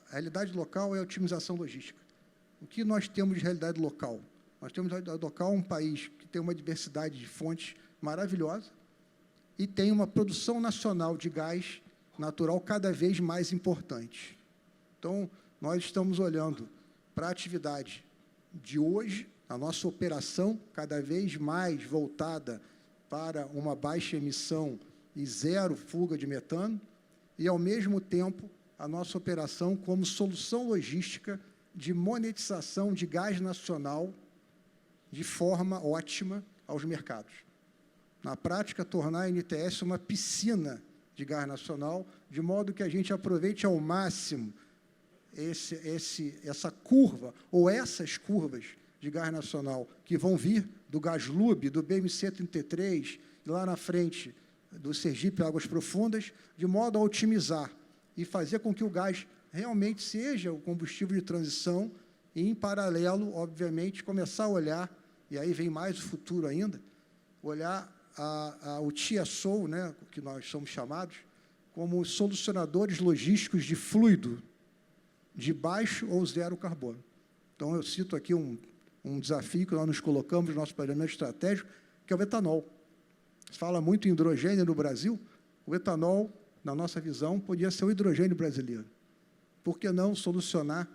A realidade local é a otimização logística. O que nós temos de realidade local? Nós temos de realidade local um país que tem uma diversidade de fontes maravilhosa e tem uma produção nacional de gás natural cada vez mais importante. Então, nós estamos olhando para a atividade de hoje, a nossa operação cada vez mais voltada para uma baixa emissão e zero fuga de metano, e, ao mesmo tempo, a nossa operação como solução logística de monetização de gás nacional de forma ótima aos mercados. Na prática, tornar a NTS uma piscina de gás nacional, de modo que a gente aproveite ao máximo essa curva, ou essas curvas de gás nacional, que vão vir do Gaslub, do BMC-33 e lá na frente do Sergipe Águas Profundas, de modo a otimizar e fazer com que o gás realmente seja o combustível de transição e, em paralelo, obviamente, começar a olhar, e aí vem mais o futuro ainda, olhar o TSO, né, que nós somos chamados, como solucionadores logísticos de fluido de baixo ou zero carbono. Então, eu cito aqui um desafio que nós nos colocamos no nosso planejamento estratégico, que é o etanol. Se fala muito em hidrogênio no Brasil, o etanol, na nossa visão, podia ser o hidrogênio brasileiro. Por que não solucionar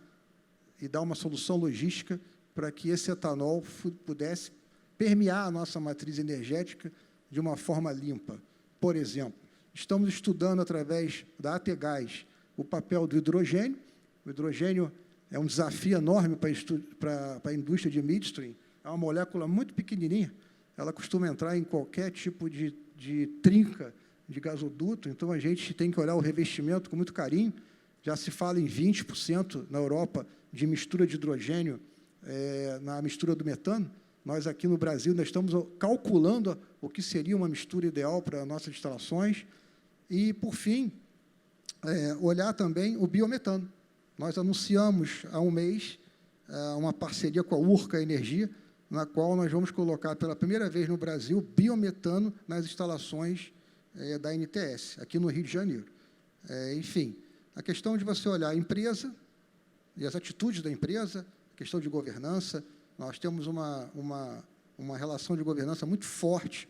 e dar uma solução logística para que esse etanol pudesse permear a nossa matriz energética de uma forma limpa? Por exemplo, estamos estudando, através da ATGás, o papel do hidrogênio. O hidrogênio é um desafio enorme para a indústria de midstream. É uma molécula muito pequenininha, ela costuma entrar em qualquer tipo de trinca de gasoduto, então a gente tem que olhar o revestimento com muito carinho. Já se fala em 20% na Europa de mistura de hidrogênio na mistura do metano. Nós, aqui no Brasil, nós estamos calculando o que seria uma mistura ideal para nossas instalações. E, por fim, olhar também o biometano. Nós anunciamos há um mês uma parceria com a Urca Energia, na qual nós vamos colocar pela primeira vez no Brasil biometano nas instalações da NTS, aqui no Rio de Janeiro. Enfim, a questão de você olhar a empresa e as atitudes da empresa, a questão de governança, nós temos uma relação de governança muito forte,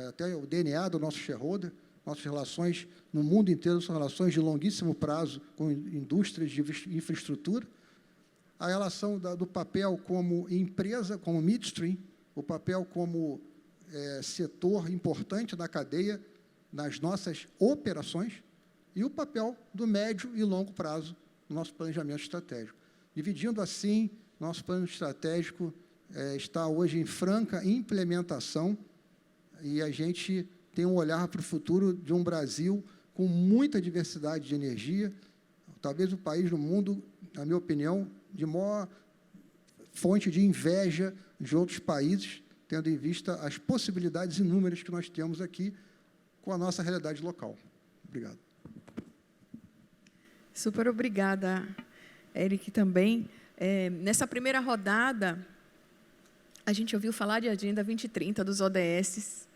até o DNA do nosso shareholder. Nossas relações no mundo inteiro são relações de longuíssimo prazo com indústrias de infraestrutura. A relação do papel como empresa, como midstream, o papel como setor importante da cadeia nas nossas operações e o papel do médio e longo prazo no nosso planejamento estratégico. Dividindo assim, nosso plano estratégico está hoje em franca implementação e a gente tem um olhar para o futuro de um Brasil com muita diversidade de energia, talvez o país no mundo, na minha opinião, de maior fonte de inveja de outros países, tendo em vista as possibilidades inúmeras que nós temos aqui com a nossa realidade local. Obrigado. Super obrigada, Eric, também. Nessa primeira rodada, a gente ouviu falar de Agenda 2030 dos ODS,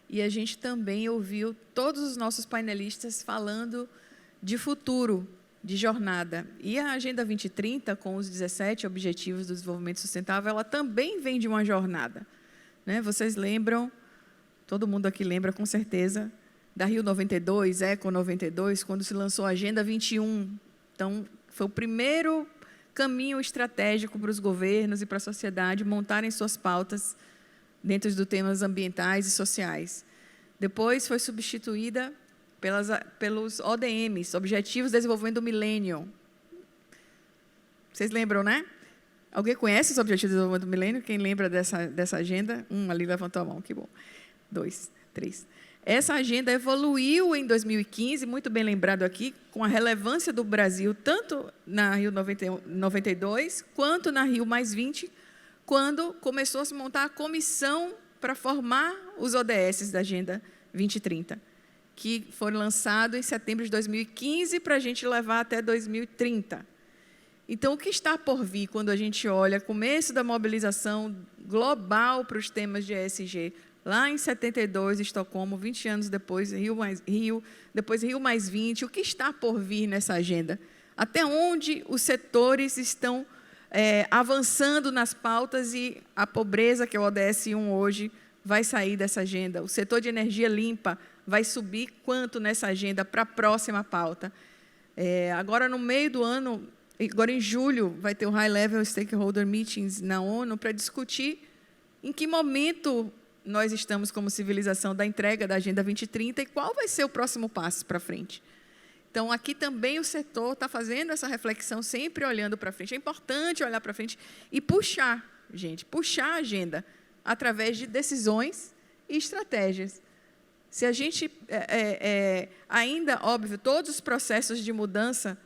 e a gente também ouviu todos os nossos painelistas falando de futuro, de jornada. E a Agenda 2030, com os 17 Objetivos do Desenvolvimento Sustentável, ela também vem de uma jornada. Né? Vocês lembram, todo mundo aqui lembra com certeza, da Rio 92, Eco 92, quando se lançou a Agenda 21. Então, foi o primeiro caminho estratégico para os governos e para a sociedade montarem suas pautas dentro dos temas ambientais e sociais. Depois foi substituída pelos ODMs, Objetivos de Desenvolvimento do Milênio. Vocês lembram, né? Alguém conhece os Objetivos de Desenvolvimento do Milênio? Quem lembra dessa agenda? Ali levantou a mão, que bom. 2, 3. Essa agenda evoluiu em 2015, muito bem lembrado aqui, com a relevância do Brasil, tanto na Rio 92, quanto na Rio +20, quando começou a se montar a comissão para formar os ODS da Agenda 2030, que foram lançados em setembro de 2015 para a gente levar até 2030. Então, o que está por vir quando a gente olha o começo da mobilização global para os temas de ESG, lá em 72, Estocolmo, 20 anos depois, depois Rio +20, o que está por vir nessa agenda? Até onde os setores estão avançando nas pautas e a pobreza, que é o ODS 1 hoje, vai sair dessa agenda? O setor de energia limpa vai subir quanto nessa agenda para a próxima pauta? Agora, no meio do ano, agora em julho, vai ter o High Level Stakeholder Meetings na ONU para discutir em que momento nós estamos como civilização da entrega da Agenda 2030 e qual vai ser o próximo passo para frente. Então, aqui também o setor está fazendo essa reflexão, sempre olhando para frente. É importante olhar para frente e puxar, gente, puxar a agenda através de decisões e estratégias. Se a gente, ainda, óbvio, todos os processos de mudança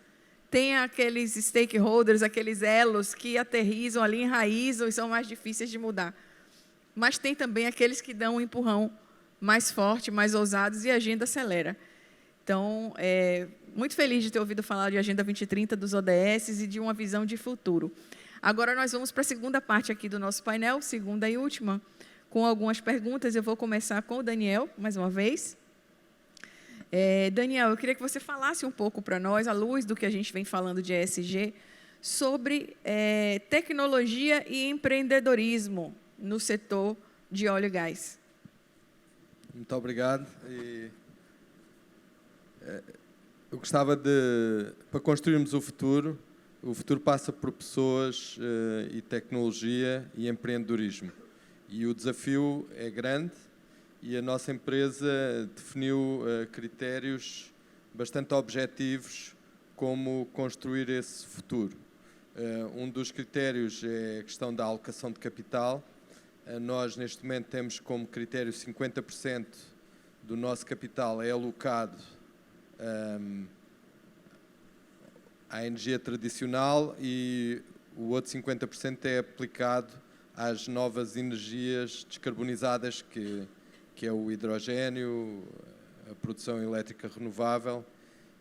têm aqueles stakeholders, aqueles elos que aterrizam ali, enraizam e são mais difíceis de mudar. Mas tem também aqueles que dão um empurrão mais forte, mais ousados, e a agenda acelera. Então, muito feliz de ter ouvido falar de Agenda 2030, dos ODS e de uma visão de futuro. Agora nós vamos para a segunda parte aqui do nosso painel, segunda e última, com algumas perguntas. Eu vou começar com o Daniel, mais uma vez. Daniel, eu queria que você falasse um pouco para nós, à luz do que a gente vem falando de ESG, sobre tecnologia e empreendedorismo no setor de óleo e gás. Muito obrigado. Eu gostava de, para construirmos o futuro passa por pessoas e tecnologia e empreendedorismo. E o desafio é grande e a nossa empresa definiu critérios bastante objetivos como construir esse futuro. Um dos critérios é a questão da alocação de capital. Nós, neste momento, temos como critério 50% do nosso capital é alocado à energia tradicional e o outro 50% é aplicado às novas energias descarbonizadas, que é o hidrogênio, a produção elétrica renovável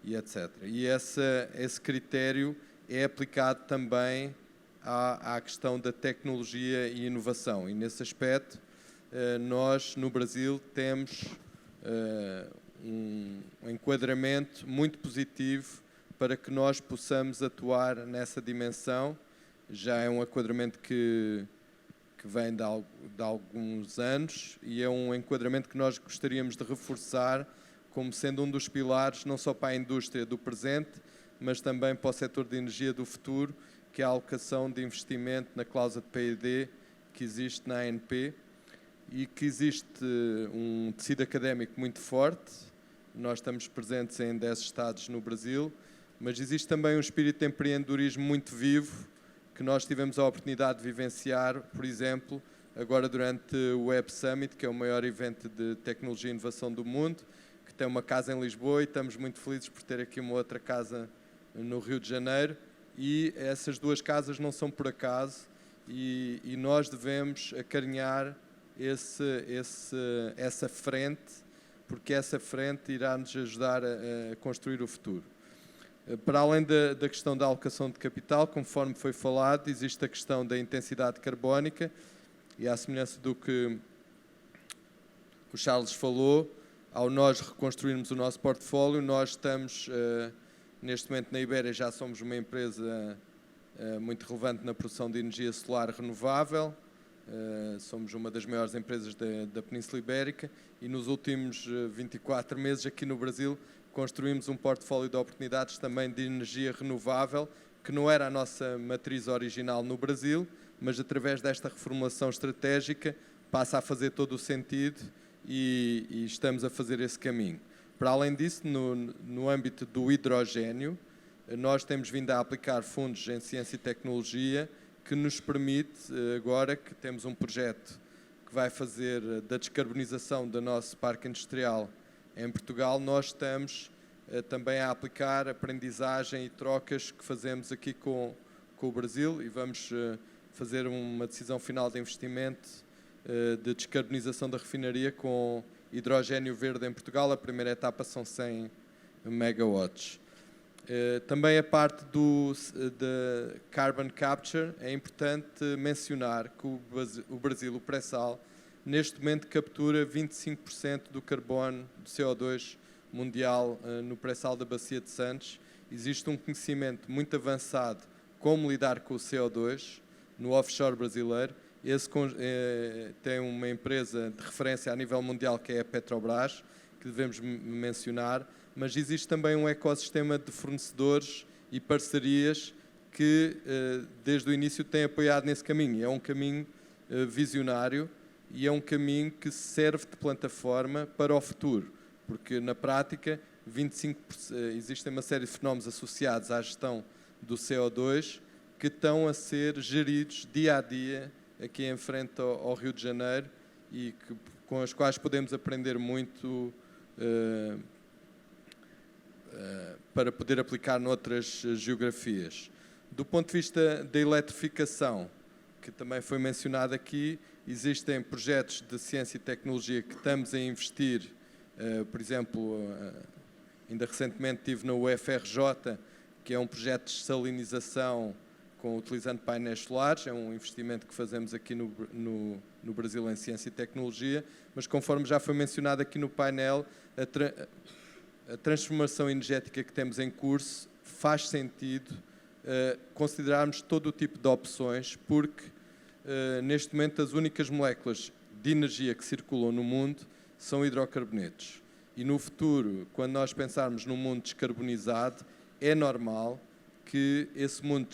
e etc. E esse critério é aplicado também à questão da tecnologia e inovação. E nesse aspecto, nós no Brasil temos um enquadramento muito positivo para que nós possamos atuar nessa dimensão. Já é um enquadramento que vem de alguns anos e é um enquadramento que nós gostaríamos de reforçar como sendo um dos pilares não só para a indústria do presente, mas também para o setor de energia do futuro, que é a alocação de investimento na cláusula de PID que existe na ANP e que existe um tecido académico muito forte. Nós estamos presentes em 10 estados no Brasil, mas existe também um espírito de empreendedorismo muito vivo que nós tivemos a oportunidade de vivenciar, por exemplo, agora durante o Web Summit, que é o maior evento de tecnologia e inovação do mundo, que tem uma casa em Lisboa e estamos muito felizes por ter aqui uma outra casa no Rio de Janeiro. E essas duas casas não são por acaso e nós devemos acarinhar essa frente, porque essa frente irá nos ajudar a construir o futuro. Para além da questão da alocação de capital, conforme foi falado, existe a questão da intensidade carbónica e à semelhança do que o Charles falou, ao nós reconstruirmos o nosso portfólio, nós estamos, neste momento na Ibéria já somos uma empresa muito relevante na produção de energia solar renovável, somos uma das maiores empresas da Península Ibérica e nos últimos 24 meses aqui no Brasil construímos um portfólio de oportunidades também de energia renovável, que não era a nossa matriz original no Brasil, mas através desta reformulação estratégica passa a fazer todo o sentido e estamos a fazer esse caminho. Para além disso, no âmbito do hidrogênio, nós temos vindo a aplicar fundos em ciência e tecnologia que nos permite, agora que temos um projeto que vai fazer da descarbonização do nosso parque industrial em Portugal, nós estamos também a aplicar aprendizagem e trocas que fazemos aqui com o Brasil e vamos fazer uma decisão final de investimento de descarbonização da refinaria com hidrogênio verde em Portugal. A primeira etapa são 100 megawatts. Também a parte de carbon capture, é importante mencionar que o Brasil, o pré-sal, neste momento captura 25% do carbono, do CO2 mundial no pré-sal da Bacia de Santos. Existe um conhecimento muito avançado como lidar com o CO2 no offshore brasileiro. Tem uma empresa de referência a nível mundial que é a Petrobras, que devemos mencionar, mas existe também um ecossistema de fornecedores e parcerias que desde o início têm apoiado nesse caminho. É um caminho visionário e é um caminho que serve de plataforma para o futuro, porque na prática existem uma série de fenómenos associados à gestão do CO2 que estão a ser geridos dia a dia aqui em frente ao Rio de Janeiro e com as quais podemos aprender muito para poder aplicar noutras geografias. Do ponto de vista da eletrificação, que também foi mencionado aqui, existem projetos de ciência e tecnologia que estamos a investir. Por exemplo, ainda recentemente estive na UFRJ, que é um projeto de salinização utilizando painéis solares. É um investimento que fazemos aqui no Brasil em ciência e tecnologia, mas conforme já foi mencionado aqui no painel, a transformação energética que temos em curso faz sentido considerarmos todo o tipo de opções, porque neste momento as únicas moléculas de energia que circulam no mundo são hidrocarbonetos. E no futuro, quando nós pensarmos num mundo descarbonizado, é normal que esse mundo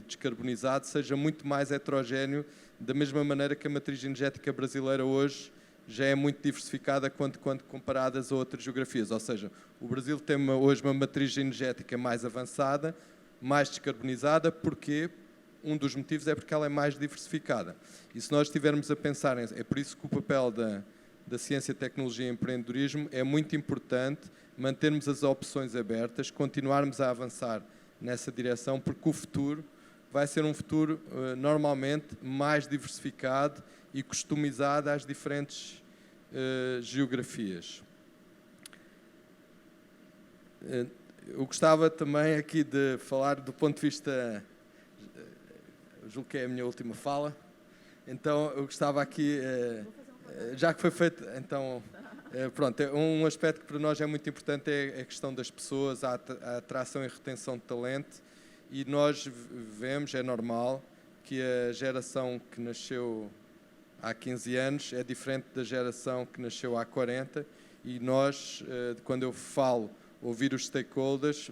descarbonizado seja muito mais heterogéneo, da mesma maneira que a matriz energética brasileira hoje já é muito diversificada quando comparadas a outras geografias. Ou seja, o Brasil tem hoje uma matriz energética mais avançada, mais descarbonizada. Porquê? Um dos motivos é porque ela é mais diversificada. E se nós estivermos a pensar, é por isso que o papel da ciência, tecnologia e empreendedorismo é muito importante, mantermos as opções abertas, continuarmos a avançar nessa direção, porque o futuro vai ser um futuro normalmente mais diversificado e customizado às diferentes geografias. Eu gostava também aqui de falar do ponto de vista, julgo que é a minha última fala, então eu gostava aqui, já que foi feito, então, pronto, um aspecto que para nós é muito importante é a questão das pessoas, a atração e retenção de talento, e nós vemos, é normal, que a geração que nasceu há 15 anos é diferente da geração que nasceu há 40, e nós, quando eu falo ouvir os stakeholders,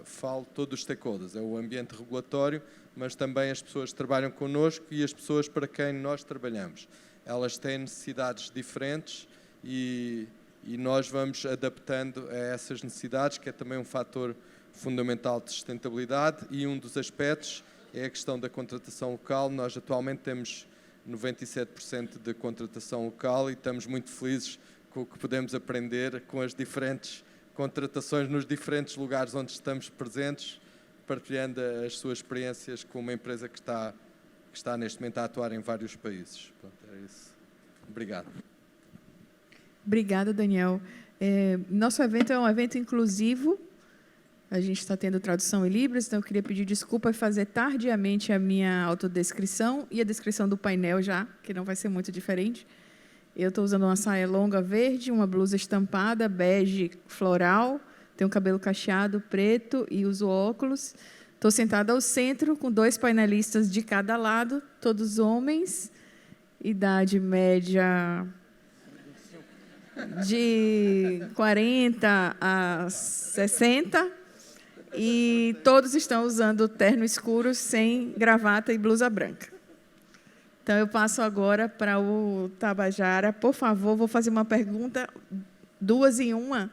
falo todos os stakeholders, é o ambiente regulatório, mas também as pessoas que trabalham connosco e as pessoas para quem nós trabalhamos. Elas têm necessidades diferentes e nós vamos adaptando a essas necessidades, que é também um fator fundamental de sustentabilidade, e um dos aspectos é a questão da contratação local. Nós atualmente temos 97% de contratação local e estamos muito felizes com o que podemos aprender com as diferentes contratações nos diferentes lugares onde estamos presentes, partilhando as suas experiências com uma empresa que está neste momento a atuar em vários países. Pronto, é isso. Obrigado. Obrigada, Daniel. Nosso evento é um evento inclusivo. A gente está tendo tradução em Libras, então eu queria pedir desculpa e fazer tardiamente a minha autodescrição e a descrição do painel já, que não vai ser muito diferente. Eu estou usando uma saia longa verde, uma blusa estampada, bege floral, tenho cabelo cacheado, preto e uso óculos. Estou sentada ao centro, com 2 painelistas de cada lado, todos homens, idade média de 40 a 60, e todos estão usando terno escuro, sem gravata e blusa branca. Então, eu passo agora para o Tabajara. Por favor, vou fazer uma pergunta, 2 em 1.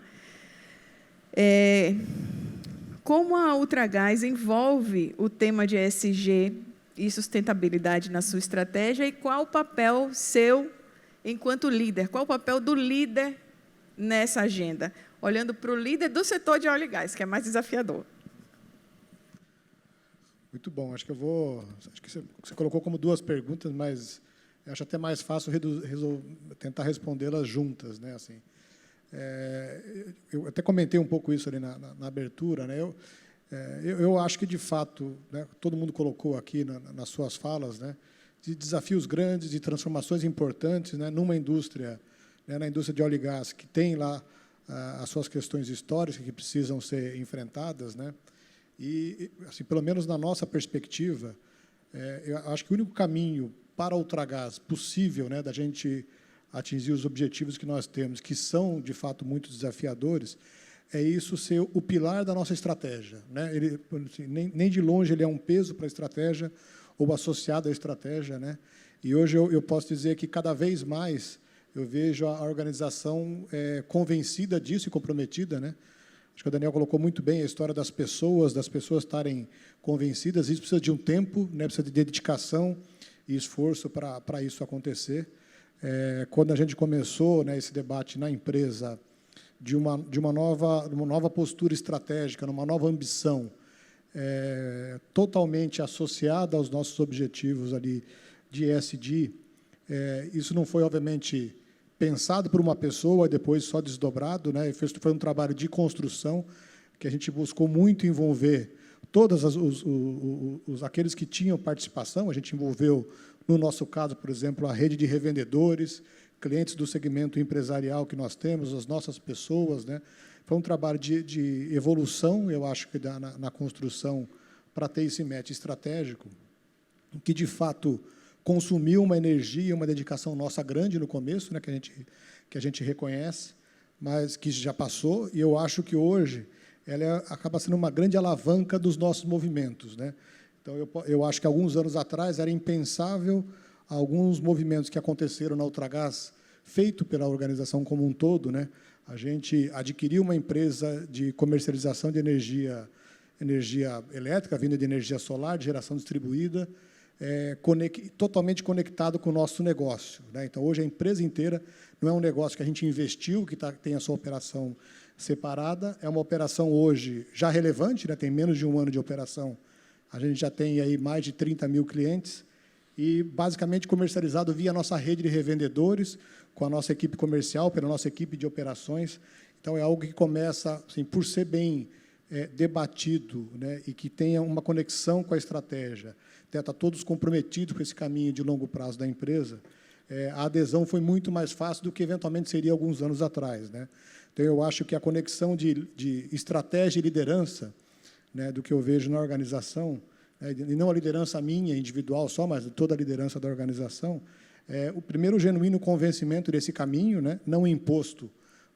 Como a Ultragaz envolve o tema de ESG e sustentabilidade na sua estratégia, e qual o papel seu enquanto líder? Qual o papel do líder nessa agenda? Olhando para o líder do setor de óleo e gás, que é mais desafiador. Muito bom. Acho que você colocou como 2 perguntas, mas acho até mais fácil tentar respondê-las juntas, né? Assim, eu até comentei um pouco isso ali na abertura, né? Eu acho que, de fato, né, todo mundo colocou aqui nas suas falas, né, de desafios grandes, de transformações importantes, né, numa indústria, né, na indústria de óleo e gás, que tem lá as suas questões históricas que precisam ser enfrentadas, né? E, assim, pelo menos na nossa perspectiva, eu acho que o único caminho para a Ultragaz possível, né, da gente atingir os objetivos que nós temos, que são, de fato, muito desafiadores, é isso ser o pilar da nossa estratégia, né? Ele, assim, nem de longe ele é um peso para a estratégia ou associado à estratégia, né? E hoje eu posso dizer que, cada vez mais, eu vejo a organização convencida disso e comprometida, né? Acho que o Daniel colocou muito bem a história das pessoas estarem convencidas. Isso precisa de um tempo, né? Precisa de dedicação e esforço para isso acontecer. Quando a gente começou, né, esse debate na empresa de uma nova postura estratégica, numa nova ambição, totalmente associada aos nossos objetivos ali de ESG, Isso não foi, obviamente, pensado por uma pessoa e depois só desdobrado, né? Foi um trabalho de construção que a gente buscou muito envolver todos aqueles que tinham participação. A gente envolveu, no nosso caso, por exemplo, a rede de revendedores, clientes do segmento empresarial que nós temos, as nossas pessoas, né? Foi um trabalho de evolução, eu acho que na construção para ter esse match estratégico, que, de fato, consumiu uma energia, uma dedicação nossa grande no começo, né, que a gente reconhece, mas que já passou, e eu acho que hoje ela acaba sendo uma grande alavanca dos nossos movimentos, né? Então, eu acho que alguns anos atrás era impensável alguns movimentos que aconteceram na Ultragaz, feito pela organização como um todo, né? A gente adquiriu uma empresa de comercialização de energia elétrica, vinda de energia solar, de geração distribuída, totalmente conectado com o nosso negócio, né? Então, hoje, a empresa inteira não é um negócio que a gente investiu, que tem a sua operação separada, é uma operação hoje já relevante, né? Tem menos de um ano de operação, a gente já tem aí mais de 30 mil clientes, e basicamente comercializado via nossa rede de revendedores, com a nossa equipe comercial, pela nossa equipe de operações. Então, é algo que começa, assim, por ser bem debatido, né, e que tenha uma conexão com a estratégia, está todos comprometidos com esse caminho de longo prazo da empresa, a adesão foi muito mais fácil do que, eventualmente, seria alguns anos atrás, né? Então, eu acho que a conexão de estratégia e liderança, né, do que eu vejo na organização, e não a liderança minha, individual só, mas toda a liderança da organização, o primeiro genuíno convencimento desse caminho, né, não imposto,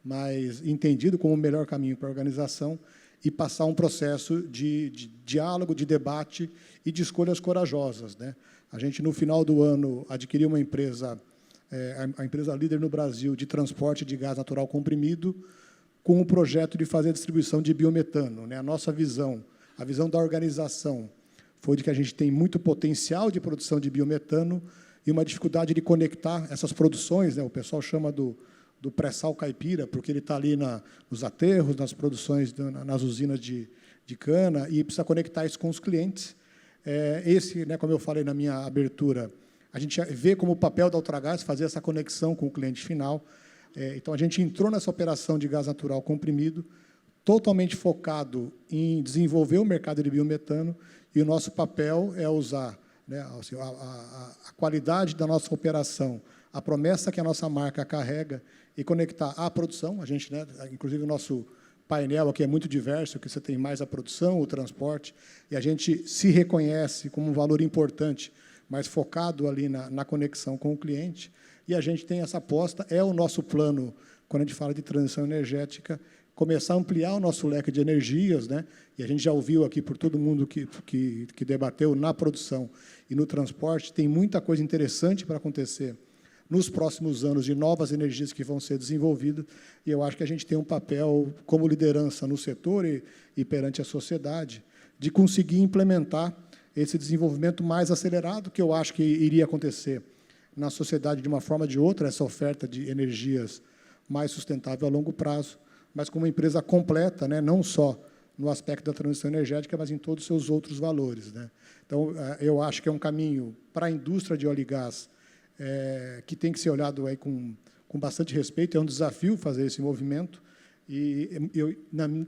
mas entendido como o melhor caminho para a organização, e passar um processo de diálogo, de debate e de escolhas corajosas, né? A gente, no final do ano, adquiriu uma empresa, a empresa líder no Brasil de transporte de gás natural comprimido, com o projeto de fazer a distribuição de biometano, né? A nossa visão, a visão da organização, foi de que a gente tem muito potencial de produção de biometano e uma dificuldade de conectar essas produções, né? O pessoal chama do pré-sal caipira, porque ele está ali nos aterros, nas produções, nas usinas de cana, e precisa conectar isso com os clientes. Né, como eu falei na minha abertura, a gente vê como o papel da Ultragaz fazer essa conexão com o cliente final. Então, a gente entrou nessa operação de gás natural comprimido, totalmente focado em desenvolver o mercado de biometano, e o nosso papel é usar, né, assim, a qualidade da nossa operação, a promessa que a nossa marca carrega, e conectar à produção. A gente, né, inclusive, o nosso painel aqui é muito diverso, que você tem mais a produção, o transporte, e a gente se reconhece como um valor importante, mas focado ali na conexão com o cliente, e a gente tem essa aposta, o nosso plano, quando a gente fala de transição energética, começar a ampliar o nosso leque de energias, né? E a gente já ouviu aqui por todo mundo que debateu na produção e no transporte, tem muita coisa interessante para acontecer nos próximos anos, de novas energias que vão ser desenvolvidas, e eu acho que a gente tem um papel, como liderança no setor e perante a sociedade, de conseguir implementar esse desenvolvimento mais acelerado, que eu acho que iria acontecer na sociedade de uma forma ou de outra, essa oferta de energias mais sustentável a longo prazo, mas como uma empresa completa, né, não só no aspecto da transição energética, mas em todos os seus outros valores, né? Então, eu acho que é um caminho para a indústria de óleo e gás, que tem que ser olhado aí com bastante respeito. É um desafio fazer esse movimento, e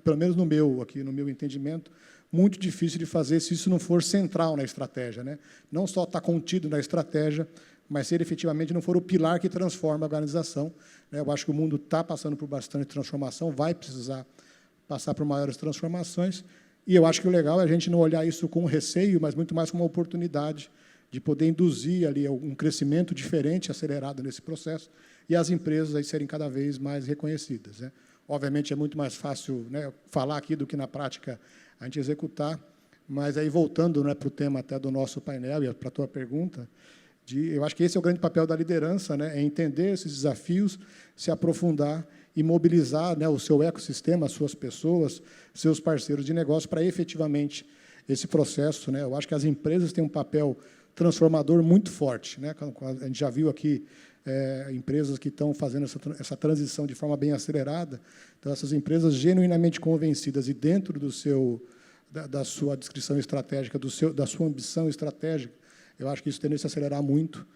pelo menos no meu entendimento, muito difícil de fazer se isso não for central na estratégia, né? Não só está contido na estratégia, mas se ele efetivamente não for o pilar que transforma a organização, né? Eu acho que o mundo está passando por bastante transformação, vai precisar passar por maiores transformações, e eu acho que o legal é a gente não olhar isso com receio, mas muito mais como uma oportunidade de poder induzir ali um crescimento diferente, acelerado nesse processo, e as empresas aí serem cada vez mais reconhecidas, né? Obviamente, é muito mais fácil, né, falar aqui do que, na prática, a gente executar, mas, aí voltando, né, para o tema até do nosso painel e para a tua pergunta, eu acho que esse é o grande papel da liderança, né, é entender esses desafios, se aprofundar e mobilizar, né, o seu ecossistema, as suas pessoas, seus parceiros de negócio, para efetivamente esse processo, né? Eu acho que as empresas têm um papel transformador muito forte, né? A gente já viu aqui empresas que estão fazendo essa transição de forma bem acelerada. Então, essas empresas genuinamente convencidas e dentro da sua descrição estratégica, da sua ambição estratégica, eu acho que isso tende a se acelerar muito.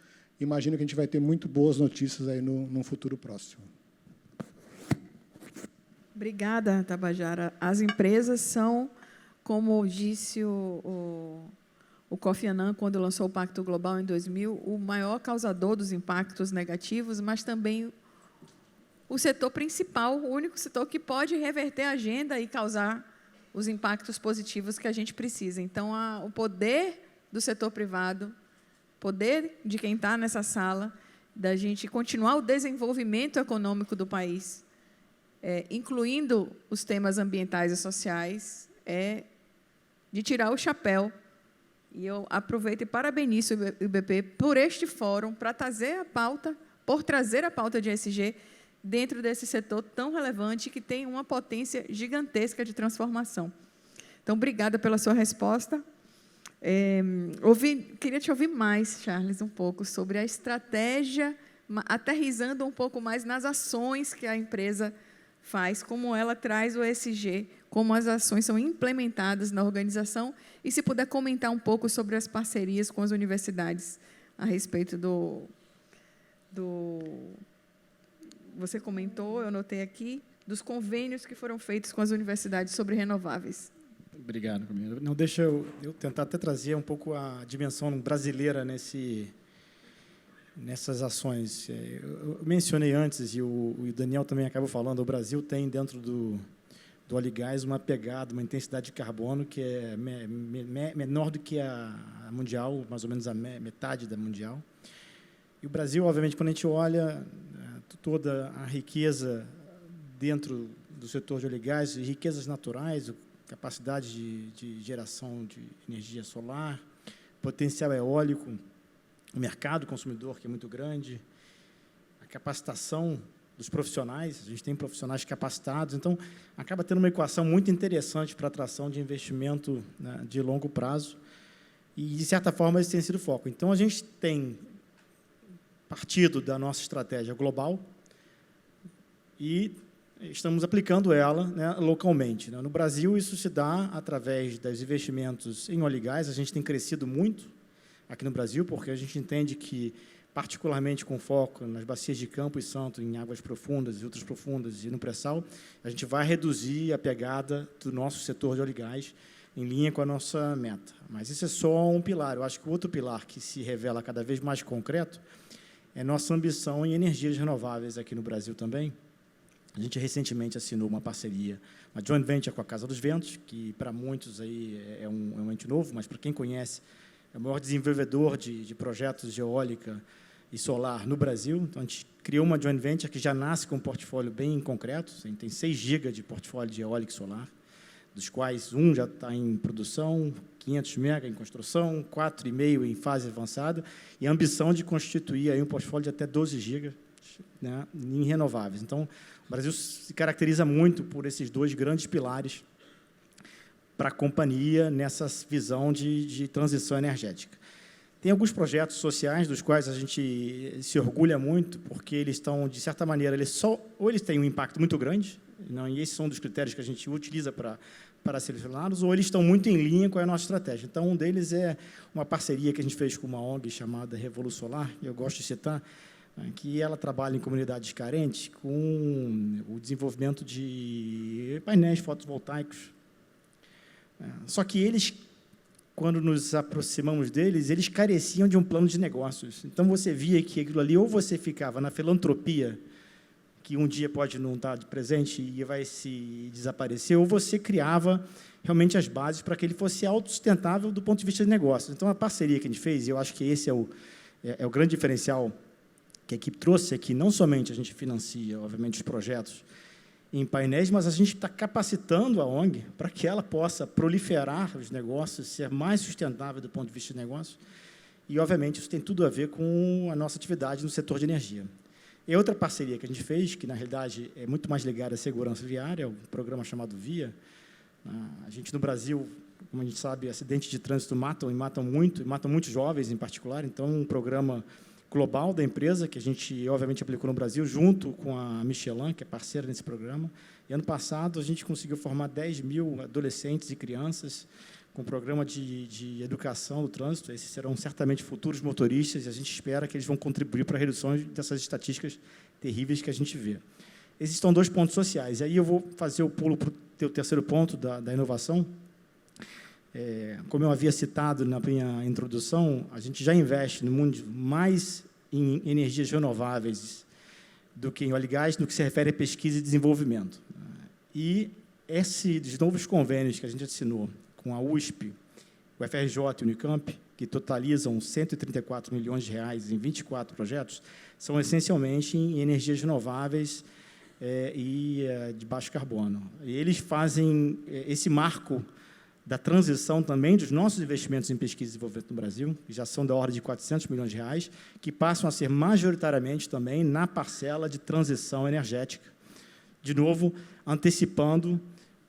imagino que a gente vai ter muito boas notícias aí num futuro próximo. Obrigada, Tabajara. As empresas são, como disse o Kofi Annan, quando lançou o Pacto Global em 2000, o maior causador dos impactos negativos, mas também o setor principal, o único setor que pode reverter a agenda e causar os impactos positivos que a gente precisa. Então, o poder do setor privado, poder de quem está nessa sala, da gente continuar o desenvolvimento econômico do país, incluindo os temas ambientais e sociais, é de tirar o chapéu. E eu aproveito e parabenizo o IBP por este fórum, para trazer a pauta, de ESG dentro desse setor tão relevante que tem uma potência gigantesca de transformação. Então, obrigada pela sua resposta. Queria te ouvir mais, Charles, um pouco sobre a estratégia, aterrissando um pouco mais nas ações que a empresa faz, como ela traz o ESG, como as ações são implementadas na organização, e se puder comentar um pouco sobre as parcerias com as universidades a respeito você comentou, eu notei aqui, dos convênios que foram feitos com as universidades sobre renováveis. Obrigado, Camila. Não, deixa eu tentar até trazer um pouco a dimensão brasileira nessas ações. Eu mencionei antes, e o Daniel também acabou falando, o Brasil tem dentro do óleo e gás uma pegada, uma intensidade de carbono que é menor do que a mundial, mais ou menos a metade da mundial. E o Brasil, obviamente, quando a gente olha toda a riqueza dentro do setor de óleo e gás, riquezas naturais, capacidade de geração de energia solar, potencial eólico, o mercado consumidor, que é muito grande, a capacitação dos profissionais, a gente tem profissionais capacitados, então acaba tendo uma equação muito interessante para a atração de investimento, né, de longo prazo, e, de certa forma, esse tem sido o foco. Então, a gente tem partido da nossa estratégia global e estamos aplicando ela, né, localmente. Né? No Brasil, isso se dá através dos investimentos em óleo e gás. A gente tem crescido muito aqui no Brasil, porque a gente entende que, particularmente com foco nas bacias de Campo e Santo, em águas profundas e ultraprofundas e no pré-sal, a gente vai reduzir a pegada do nosso setor de óleo e gás em linha com a nossa meta. Mas isso é só um pilar. Eu acho que o outro pilar que se revela cada vez mais concreto é nossa ambição em energias renováveis aqui no Brasil também. A gente recentemente assinou uma parceria, uma joint venture com a Casa dos Ventos, que para muitos aí é um ente novo, mas para quem conhece, é o maior desenvolvedor de projetos de eólica e solar no Brasil. Então, a gente criou uma joint venture que já nasce com um portfólio bem concreto. A gente tem 6 GB de portfólio de eólica e solar, dos quais um já está em produção, 500 mega em construção, 4,5 em fase avançada, e a ambição de constituir aí um portfólio de até 12 GB, né, em renováveis. Então, o Brasil se caracteriza muito por esses 2 grandes pilares para a companhia nessa visão de transição energética. Tem alguns projetos sociais dos quais a gente se orgulha muito, porque eles estão, de certa maneira, ou eles têm um impacto muito grande, não, e esses são dos critérios que a gente utiliza para selecioná-los, ou eles estão muito em linha com a nossa estratégia. Então, um deles é uma parceria que a gente fez com uma ONG chamada Revolução Solar, eu gosto de citar, que ela trabalha em comunidades carentes com o desenvolvimento de painéis fotovoltaicos. Só que eles, quando nos aproximamos deles, eles careciam de um plano de negócios. Então, você via que aquilo ali, ou você ficava na filantropia, que um dia pode não estar presente e vai se desaparecer, ou você criava realmente as bases para que ele fosse autossustentável do ponto de vista de negócios. Então, a parceria que a gente fez, e eu acho que esse é o grande diferencial que a equipe trouxe aqui, não somente a gente financia, obviamente, os projetos em painéis, mas a gente está capacitando a ONG para que ela possa proliferar os negócios, ser mais sustentável do ponto de vista de negócio, e, obviamente, isso tem tudo a ver com a nossa atividade no setor de energia. E outra parceria que a gente fez, que, na realidade, é muito mais ligada à segurança viária, é um programa chamado VIA. A gente, no Brasil, como a gente sabe, acidentes de trânsito matam muito, e matam muitos jovens, em particular. Então, um programa global da empresa, que a gente, obviamente, aplicou no Brasil, junto com a Michelin, que é parceira nesse programa. E, ano passado, a gente conseguiu formar 10 mil adolescentes e crianças com o programa de educação do trânsito. Esses serão certamente futuros motoristas e a gente espera que eles vão contribuir para a redução dessas estatísticas terríveis que a gente vê. Existem 2 pontos sociais. E aí eu vou fazer o pulo para o terceiro ponto da inovação. Como eu havia citado na minha introdução, a gente já investe no mundo mais em energias renováveis do que em óleo e gás, no que se refere a pesquisa e desenvolvimento. E esses novos convênios que a gente assinou com a USP, o FRJ e o Unicamp, que totalizam 134 milhões de reais em 24 projetos, são essencialmente em energias renováveis de baixo carbono. E eles fazem esse marco da transição também dos nossos investimentos em pesquisa e desenvolvimento no Brasil, que já são da ordem de 400 milhões de reais, que passam a ser majoritariamente também na parcela de transição energética. De novo, antecipando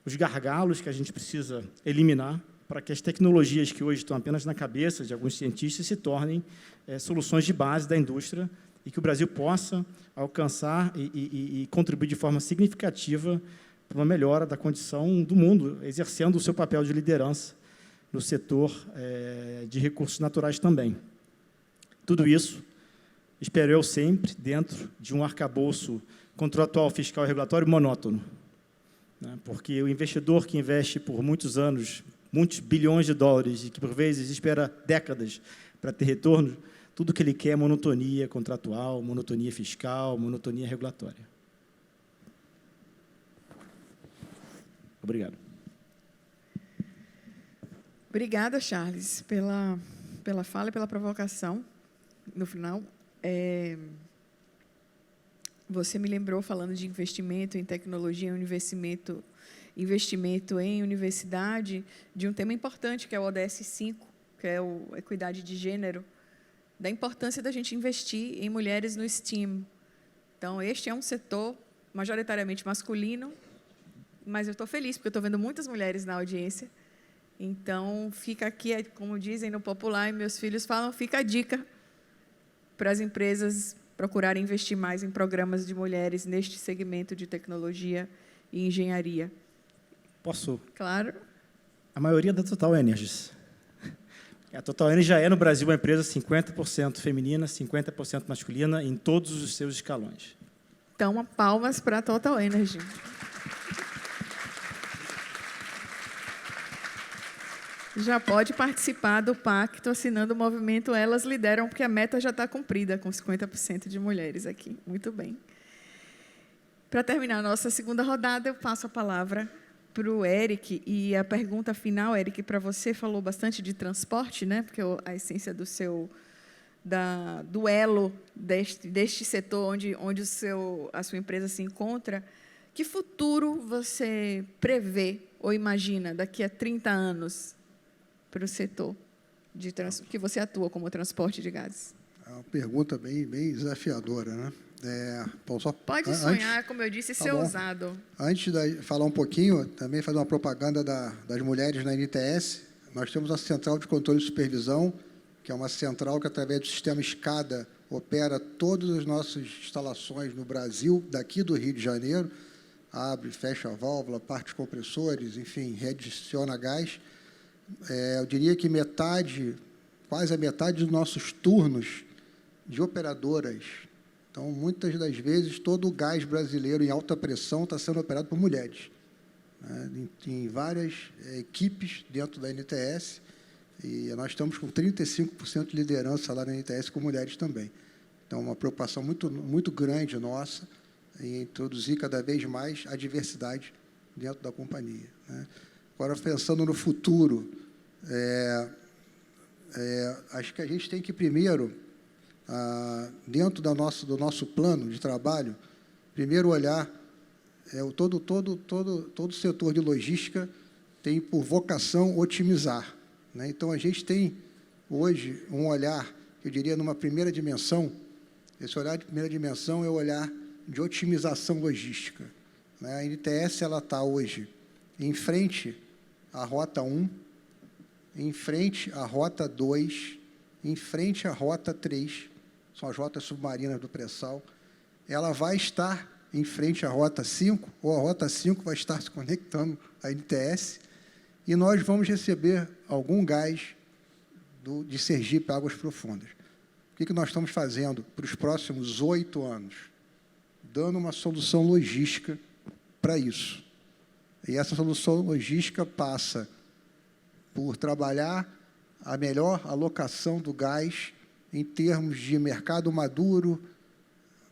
os gargalos que a gente precisa eliminar para que as tecnologias que hoje estão apenas na cabeça de alguns cientistas se tornem soluções de base da indústria e que o Brasil possa alcançar e contribuir de forma significativa para uma melhora da condição do mundo, exercendo o seu papel de liderança no setor de recursos naturais também. Tudo isso, espero eu sempre, dentro de um arcabouço contratual, fiscal e regulatório monótono, né? Porque o investidor que investe por muitos anos, muitos bilhões de dólares, e que, por vezes, espera décadas para ter retorno, tudo que ele quer é monotonia contratual, monotonia fiscal, monotonia regulatória. Obrigado. Obrigada, Charles, pela fala e pela provocação no final. Você me lembrou, falando de investimento em tecnologia, investimento em universidade, de um tema importante, que é o ODS 5, que é a equidade de gênero, da importância da gente investir em mulheres no STEAM. Então, este é um setor majoritariamente masculino, mas eu estou feliz, porque eu estou vendo muitas mulheres na audiência. Então, fica aqui, como dizem no popular, e meus filhos falam, fica a dica para as empresas procurarem investir mais em programas de mulheres neste segmento de tecnologia e engenharia. Posso? Claro. A maioria da Total Energies. A Total Energies já é, no Brasil, uma empresa 50% feminina, 50% masculina, em todos os seus escalões. Então, palmas para a Total Energy. Já pode participar do pacto assinando o movimento Elas Lideram, porque a meta já está cumprida, com 50% de mulheres aqui. Muito bem. Para terminar a nossa segunda rodada, eu passo a palavra para o Eric. E a pergunta final, Eric, para você, falou bastante de transporte, né? Porque a essência do elo deste setor onde a sua empresa se encontra. Que futuro você prevê ou imagina daqui a 30 anos para o setor que você atua como transporte de gases? É uma pergunta bem desafiadora, né? Pode sonhar, como eu disse, ser ousado. Antes de falar um pouquinho, também fazer uma propaganda das mulheres na NTS. Nós temos a Central de Controle e Supervisão, que é uma central que, através do sistema SCADA, opera todas as nossas instalações no Brasil, daqui do Rio de Janeiro, abre, fecha a válvula, parte os compressores, enfim, readiciona gás. Eu diria que quase a metade dos nossos turnos de operadoras. Então, muitas das vezes, todo o gás brasileiro em alta pressão está sendo operado por mulheres, né? Em várias equipes dentro da NTS, e nós estamos com 35% de liderança lá na NTS com mulheres também. Então, uma preocupação muito grande nossa em introduzir cada vez mais a diversidade dentro da companhia, né? Agora, pensando no futuro, acho que a gente tem que, primeiro, dentro do nosso plano de trabalho, primeiro olhar, todo o setor de logística tem por vocação otimizar, né? Então, a gente tem, hoje, um olhar, eu diria, numa primeira dimensão. Esse olhar de primeira dimensão é o olhar de otimização logística, né? A NTS está hoje em frente à Rota 1, em frente à Rota 2, em frente à Rota 3, são as rotas submarinas do pré-sal. Ela vai estar em frente à Rota 5, ou a Rota 5 vai estar se conectando à NTS, e nós vamos receber algum gás de Sergipe, Águas Profundas. O que nós estamos fazendo para os próximos 8 anos? Dando uma solução logística para isso. E essa solução logística passa por trabalhar a melhor alocação do gás em termos de mercado maduro,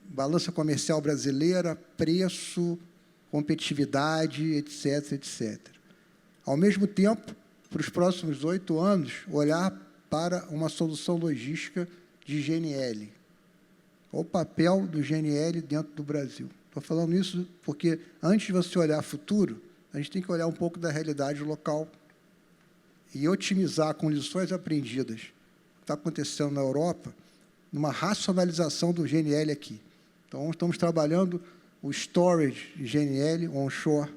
balança comercial brasileira, preço, competitividade, etc., etc. Ao mesmo tempo, para os próximos 8 anos, olhar para uma solução logística de GNL. Qual o papel do GNL dentro do Brasil? Estou falando isso porque, antes de você olhar futuro, a gente tem que olhar um pouco da realidade local e otimizar com lições aprendidas. O que está acontecendo na Europa, numa racionalização do GNL aqui. Então, estamos trabalhando o storage de GNL onshore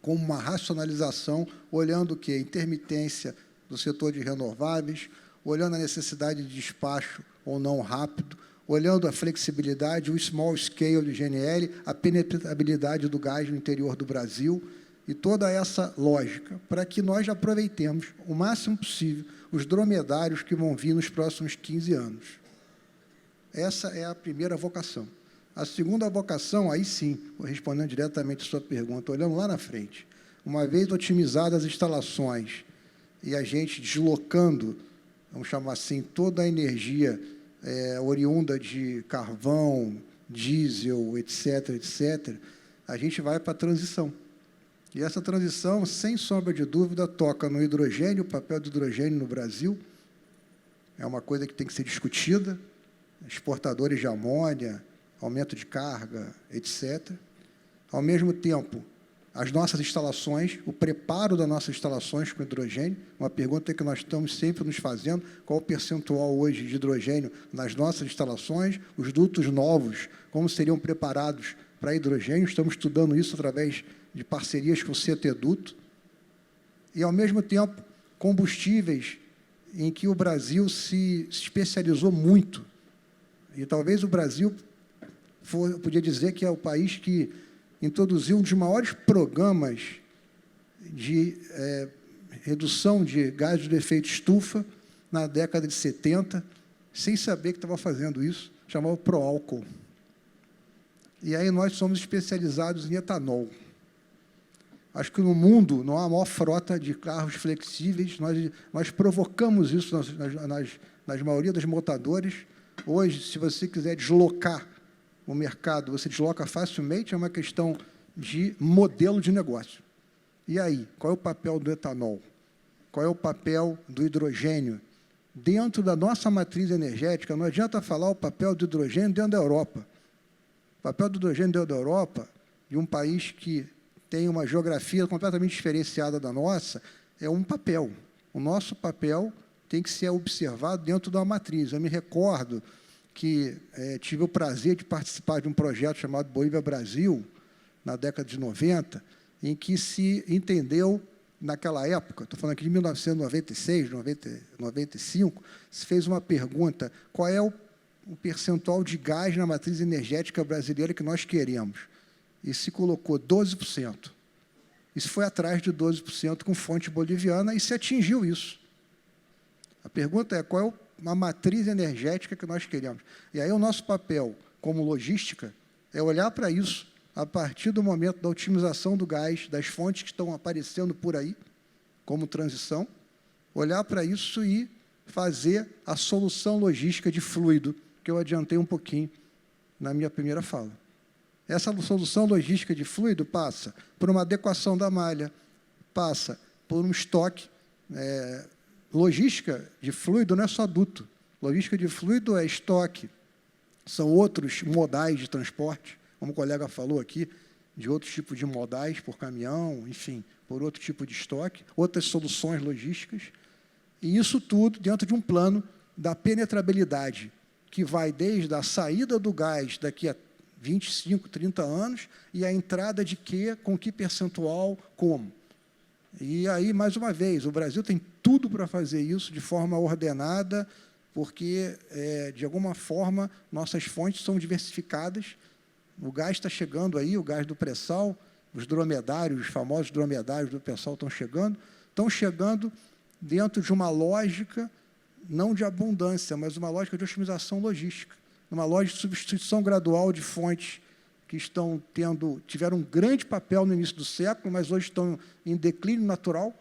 como uma racionalização, olhando o quê? Intermitência do setor de renováveis, olhando a necessidade de despacho ou não rápido, olhando a flexibilidade, o small scale de GNL, a penetrabilidade do gás no interior do Brasil e toda essa lógica, para que nós aproveitemos o máximo possível os dromedários que vão vir nos próximos 15 anos. Essa é a primeira vocação. A segunda vocação, aí sim, respondendo diretamente a sua pergunta, olhando lá na frente, uma vez otimizadas as instalações e a gente deslocando, vamos chamar assim, toda a energia oriunda de carvão, diesel, etc., etc., a gente vai para a transição. E essa transição, sem sombra de dúvida, toca no hidrogênio, o papel do hidrogênio no Brasil, é uma coisa que tem que ser discutida, exportadores de amônia, aumento de carga, etc. Ao mesmo tempo, as nossas instalações, o preparo das nossas instalações com hidrogênio, uma pergunta que nós estamos sempre nos fazendo, qual o percentual hoje de hidrogênio nas nossas instalações, os dutos novos, como seriam preparados para hidrogênio, estamos estudando isso através de parcerias com o CETEDUTO, e, ao mesmo tempo, combustíveis em que o Brasil se especializou muito, e talvez o Brasil, eu podia dizer que é o país que introduziu um dos maiores programas de redução de gases de efeito estufa na década de 70, sem saber que estava fazendo isso, chamava Proálcool. E aí nós somos especializados em etanol. Acho que no mundo não há a maior frota de carros flexíveis, nós provocamos isso nas maioria das montadoras. Hoje, se você quiser deslocar o mercado, você desloca facilmente, é uma questão de modelo de negócio. E aí, qual é o papel do etanol? Qual é o papel do hidrogênio? Dentro da nossa matriz energética, não adianta falar o papel do hidrogênio dentro da Europa. O papel do hidrogênio dentro da Europa, de um país que tem uma geografia completamente diferenciada da nossa, é um papel. O nosso papel tem que ser observado dentro da matriz. Eu me recordo que tive o prazer de participar de um projeto chamado Bolívia Brasil, na década de 90, em que se entendeu, naquela época, estou falando aqui de 1996, 95, se fez uma pergunta, qual é o percentual de gás na matriz energética brasileira que nós queremos? E se colocou 12%. Isso foi atrás de 12% com fonte boliviana e se atingiu isso. A pergunta é, qual é a matriz energética que nós queremos? E aí o nosso papel, como logística, é olhar para isso a partir do momento da otimização do gás, das fontes que estão aparecendo por aí, como transição, olhar para isso e fazer a solução logística de fluido, que eu adiantei um pouquinho na minha primeira fala. Essa solução logística de fluido passa por uma adequação da malha, passa por um estoque. Logística de fluido não é só duto. Logística de fluido é estoque. São outros modais de transporte, como o colega falou aqui, de outros tipos de modais, por caminhão, enfim, por outro tipo de estoque, outras soluções logísticas. E isso tudo dentro de um plano da penetrabilidade, que vai desde a saída do gás daqui a 25, 30 anos, e a entrada de quê, com que percentual, como. E aí, mais uma vez, o Brasil tem tudo para fazer isso de forma ordenada, porque, de alguma forma, nossas fontes são diversificadas. O gás está chegando aí, o gás do pré-sal, os dromedários, os famosos dromedários do pessoal estão chegando dentro de uma lógica não de abundância, mas uma lógica de otimização logística, uma lógica de substituição gradual de fontes que tiveram um grande papel no início do século, mas hoje estão em declínio natural,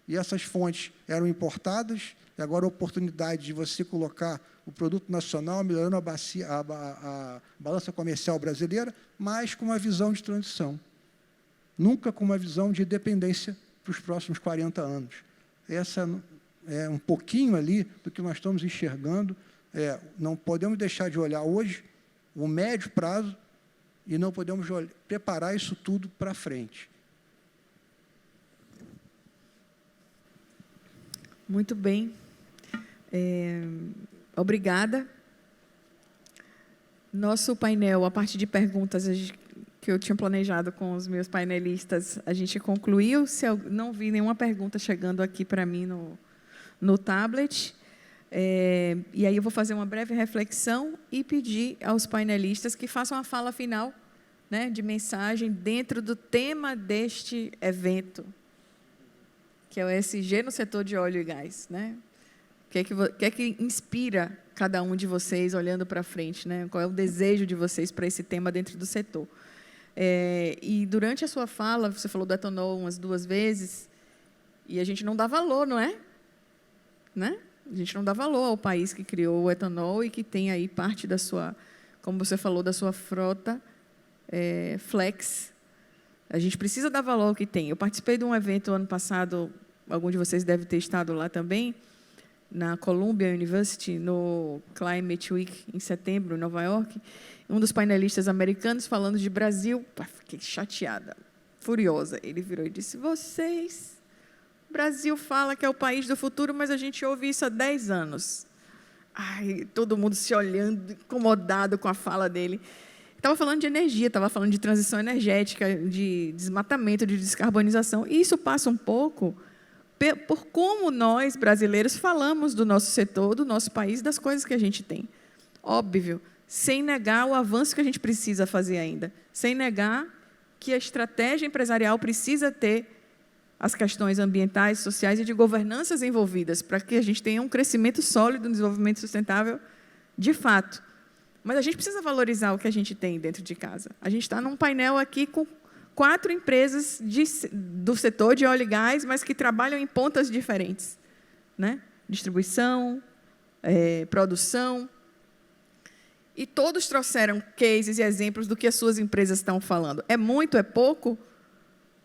e essas fontes eram importadas, e agora a oportunidade de você colocar o produto nacional, melhorando a balança comercial brasileira, mas com uma visão de transição. Nunca com uma visão de dependência para os próximos 40 anos. Essa é um pouquinho ali do que nós estamos enxergando. Não podemos deixar de olhar hoje o médio prazo e não podemos preparar isso tudo para frente. Muito bem. Obrigada. Nosso painel, a parte de perguntas que eu tinha planejado com os meus painelistas, a gente concluiu. Se eu não vi nenhuma pergunta chegando aqui para mim no tablet. E aí eu vou fazer uma breve reflexão e pedir aos painelistas que façam a fala final, né, de mensagem dentro do tema deste evento, que é o ESG no setor de óleo e gás, né? O que é que inspira cada um de vocês olhando para frente, né? Qual é o desejo de vocês para esse tema dentro do setor? E durante a sua fala, você falou do etanol umas 2 vezes, e a gente não dá valor, não é? Né? A gente não dá valor ao país que criou o etanol e que tem aí parte da sua, como você falou, da sua frota flex. A gente precisa dar valor ao que tem. Eu participei de um evento ano passado, algum de vocês deve ter estado lá também, na Columbia University, no Climate Week, em setembro, em Nova York. Um dos painelistas americanos falando de Brasil, fiquei chateada, furiosa. Ele virou e disse: o Brasil fala que é o país do futuro, mas a gente ouve isso há 10 anos. Ai, todo mundo se olhando, incomodado com a fala dele. Estava falando de energia, estava falando de transição energética, de desmatamento, de descarbonização. E isso passa um pouco por como nós, brasileiros, falamos do nosso setor, do nosso país, das coisas que a gente tem. Óbvio, sem negar o avanço que a gente precisa fazer ainda, sem negar que a estratégia empresarial precisa ter as questões ambientais, sociais e de governanças envolvidas, para que a gente tenha um crescimento sólido, um desenvolvimento sustentável de fato. Mas a gente precisa valorizar o que a gente tem dentro de casa. A gente está num painel aqui com 4 empresas do setor de óleo e gás, mas que trabalham em pontas diferentes, né? Distribuição, produção. E todos trouxeram cases e exemplos do que as suas empresas estão falando. É muito, é pouco?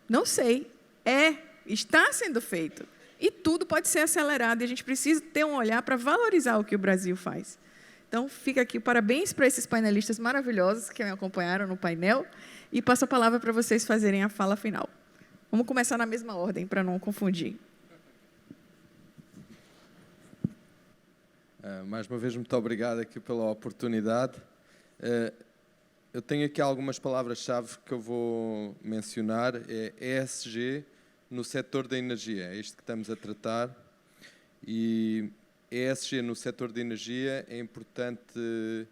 Não sei. Está sendo feito. E tudo pode ser acelerado. E a gente precisa ter um olhar para valorizar o que o Brasil faz. Então, fica aqui parabéns para esses painelistas maravilhosos que me acompanharam no painel. E passo a palavra para vocês fazerem a fala final. Vamos começar na mesma ordem, para não confundir. Mais uma vez, muito obrigado aqui pela oportunidade. Eu tenho aqui algumas palavras-chave que eu vou mencionar. ESG no setor da energia, é isto que estamos a tratar. E ESG no setor de energia é importante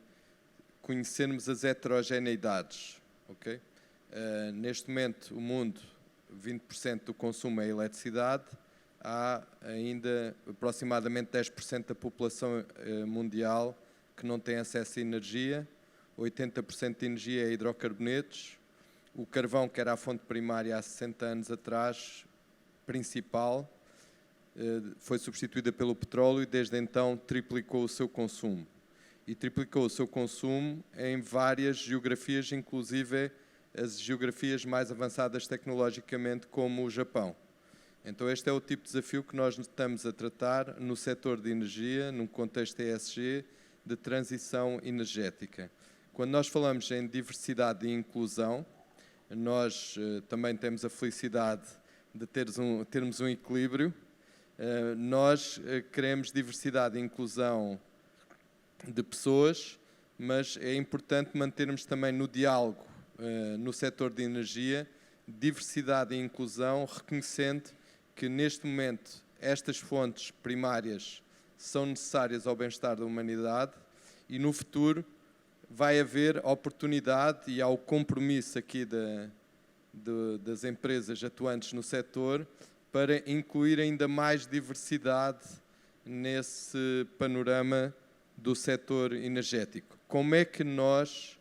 conhecermos as heterogeneidades. Okay? Neste momento, o mundo, 20% do consumo é eletricidade, há ainda aproximadamente 10% da população mundial que não tem acesso a energia, 80% de energia é hidrocarbonetos, o carvão, que era a fonte primária há 60 anos atrás, principal, foi substituída pelo petróleo e desde então triplicou o seu consumo. E triplicou o seu consumo em várias geografias, inclusive as geografias mais avançadas tecnologicamente, como o Japão. Então este é o tipo de desafio que nós estamos a tratar no setor de energia, num contexto ESG, de transição energética. Quando nós falamos em diversidade e inclusão, nós também temos a felicidade de termos um equilíbrio. Nós queremos diversidade e inclusão de pessoas, mas é importante mantermos também no diálogo, no setor de energia, diversidade e inclusão, reconhecendo que neste momento estas fontes primárias são necessárias ao bem-estar da humanidade e no futuro vai haver oportunidade e há o compromisso aqui das empresas atuantes no setor para incluir ainda mais diversidade nesse panorama do setor energético. Como é que nós,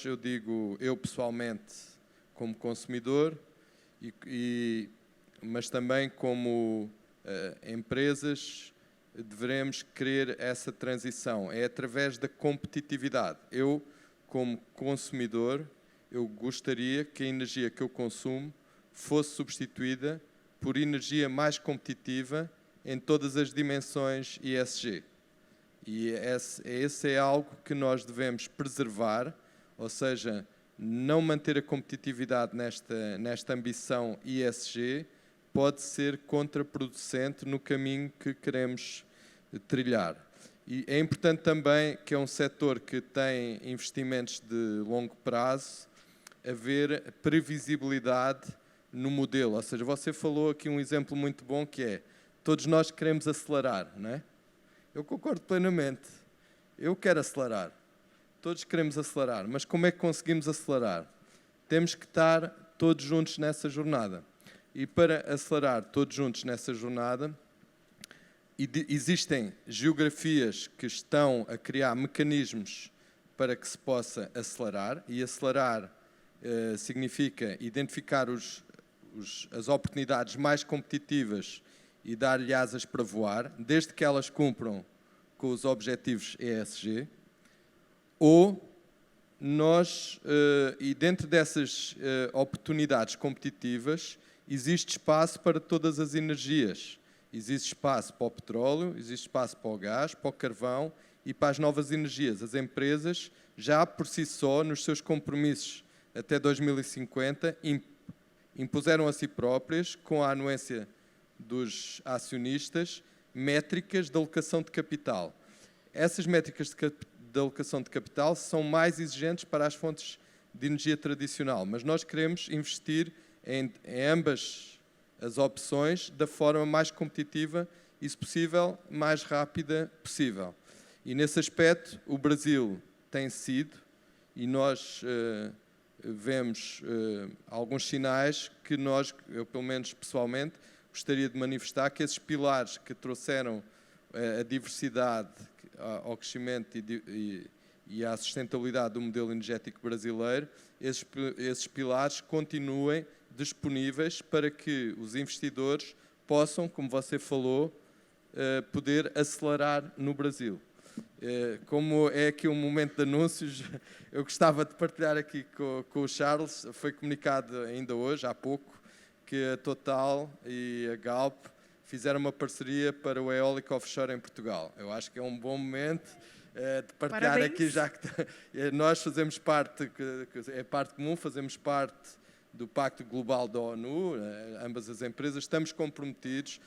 eu digo eu pessoalmente como consumidor, mas também como empresas, devemos querer essa transição? É através da competitividade. Eu, como consumidor, eu gostaria que a energia que eu consumo fosse substituída por energia mais competitiva em todas as dimensões ESG. E esse é algo que nós devemos preservar, ou seja, não manter a competitividade nesta ambição ESG pode ser contraproducente no caminho que queremos trilhar. E é importante também que é um setor que tem investimentos de longo prazo, haver previsibilidade no modelo. Ou seja, você falou aqui um exemplo muito bom que é, todos nós queremos acelerar, não é? Eu concordo plenamente. Eu quero acelerar. Todos queremos acelerar. Mas como é que conseguimos acelerar? Temos que estar todos juntos nessa jornada. E para acelerar todos juntos nessa jornada, existem geografias que estão a criar mecanismos para que se possa acelerar. E acelerar significa identificar as oportunidades mais competitivas e dar-lhe asas para voar, desde que elas cumpram com os objetivos ESG, ou nós, e dentro dessas oportunidades competitivas, existe espaço para todas as energias. Existe espaço para o petróleo, existe espaço para o gás, para o carvão e para as novas energias. As empresas, já por si só, nos seus compromissos até 2050, impuseram a si próprias, com a anuência dos acionistas, métricas de alocação de capital. Essas métricas de alocação de capital são mais exigentes para as fontes de energia tradicional, mas nós queremos investir em ambas as opções da forma mais competitiva e, se possível, mais rápida possível. E, nesse aspecto, o Brasil tem sido, e nós vemos alguns sinais que eu pelo menos pessoalmente, gostaria de manifestar que esses pilares que trouxeram a diversidade ao crescimento e à sustentabilidade do modelo energético brasileiro, esses pilares continuem disponíveis para que os investidores possam, como você falou, poder acelerar no Brasil. Como é aqui um momento de anúncios, eu gostava de partilhar aqui com o Charles, foi comunicado ainda hoje, há pouco, que a Total e a Galp fizeram uma parceria para o eólico offshore em Portugal. Eu acho que é um bom momento de partilhar. Parabéns. Aqui, já que nós fazemos parte, é parte comum, fazemos parte do Pacto Global da ONU, ambas as empresas, estamos comprometidos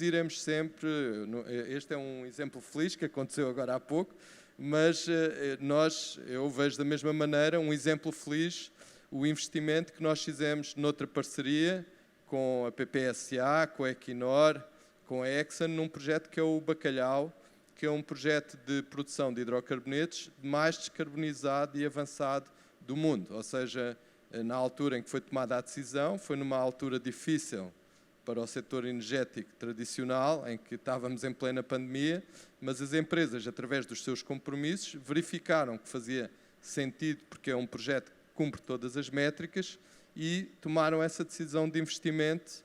e iremos sempre, este é um exemplo feliz que aconteceu agora há pouco, mas eu vejo da mesma maneira um exemplo feliz, o investimento que nós fizemos noutra parceria com a PPSA, com a Equinor, com a Exxon, num projeto que é o Bacalhau, que é um projeto de produção de hidrocarbonetos mais descarbonizado e avançado do mundo. Ou seja, na altura em que foi tomada a decisão, foi numa altura difícil para o setor energético tradicional, em que estávamos em plena pandemia, mas as empresas, através dos seus compromissos, verificaram que fazia sentido, porque é um projeto que cumpre todas as métricas, e tomaram essa decisão de investimento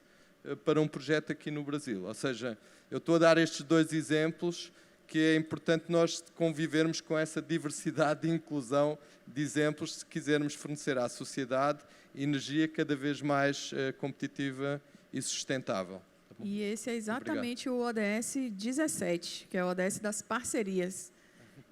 para um projeto aqui no Brasil. Ou seja, eu estou a dar estes dois exemplos que é importante nós convivermos com essa diversidade e inclusão de exemplos se quisermos fornecer à sociedade energia cada vez mais competitiva e sustentável. Tá, e esse é exatamente o ODS 17, que é o ODS das parcerias.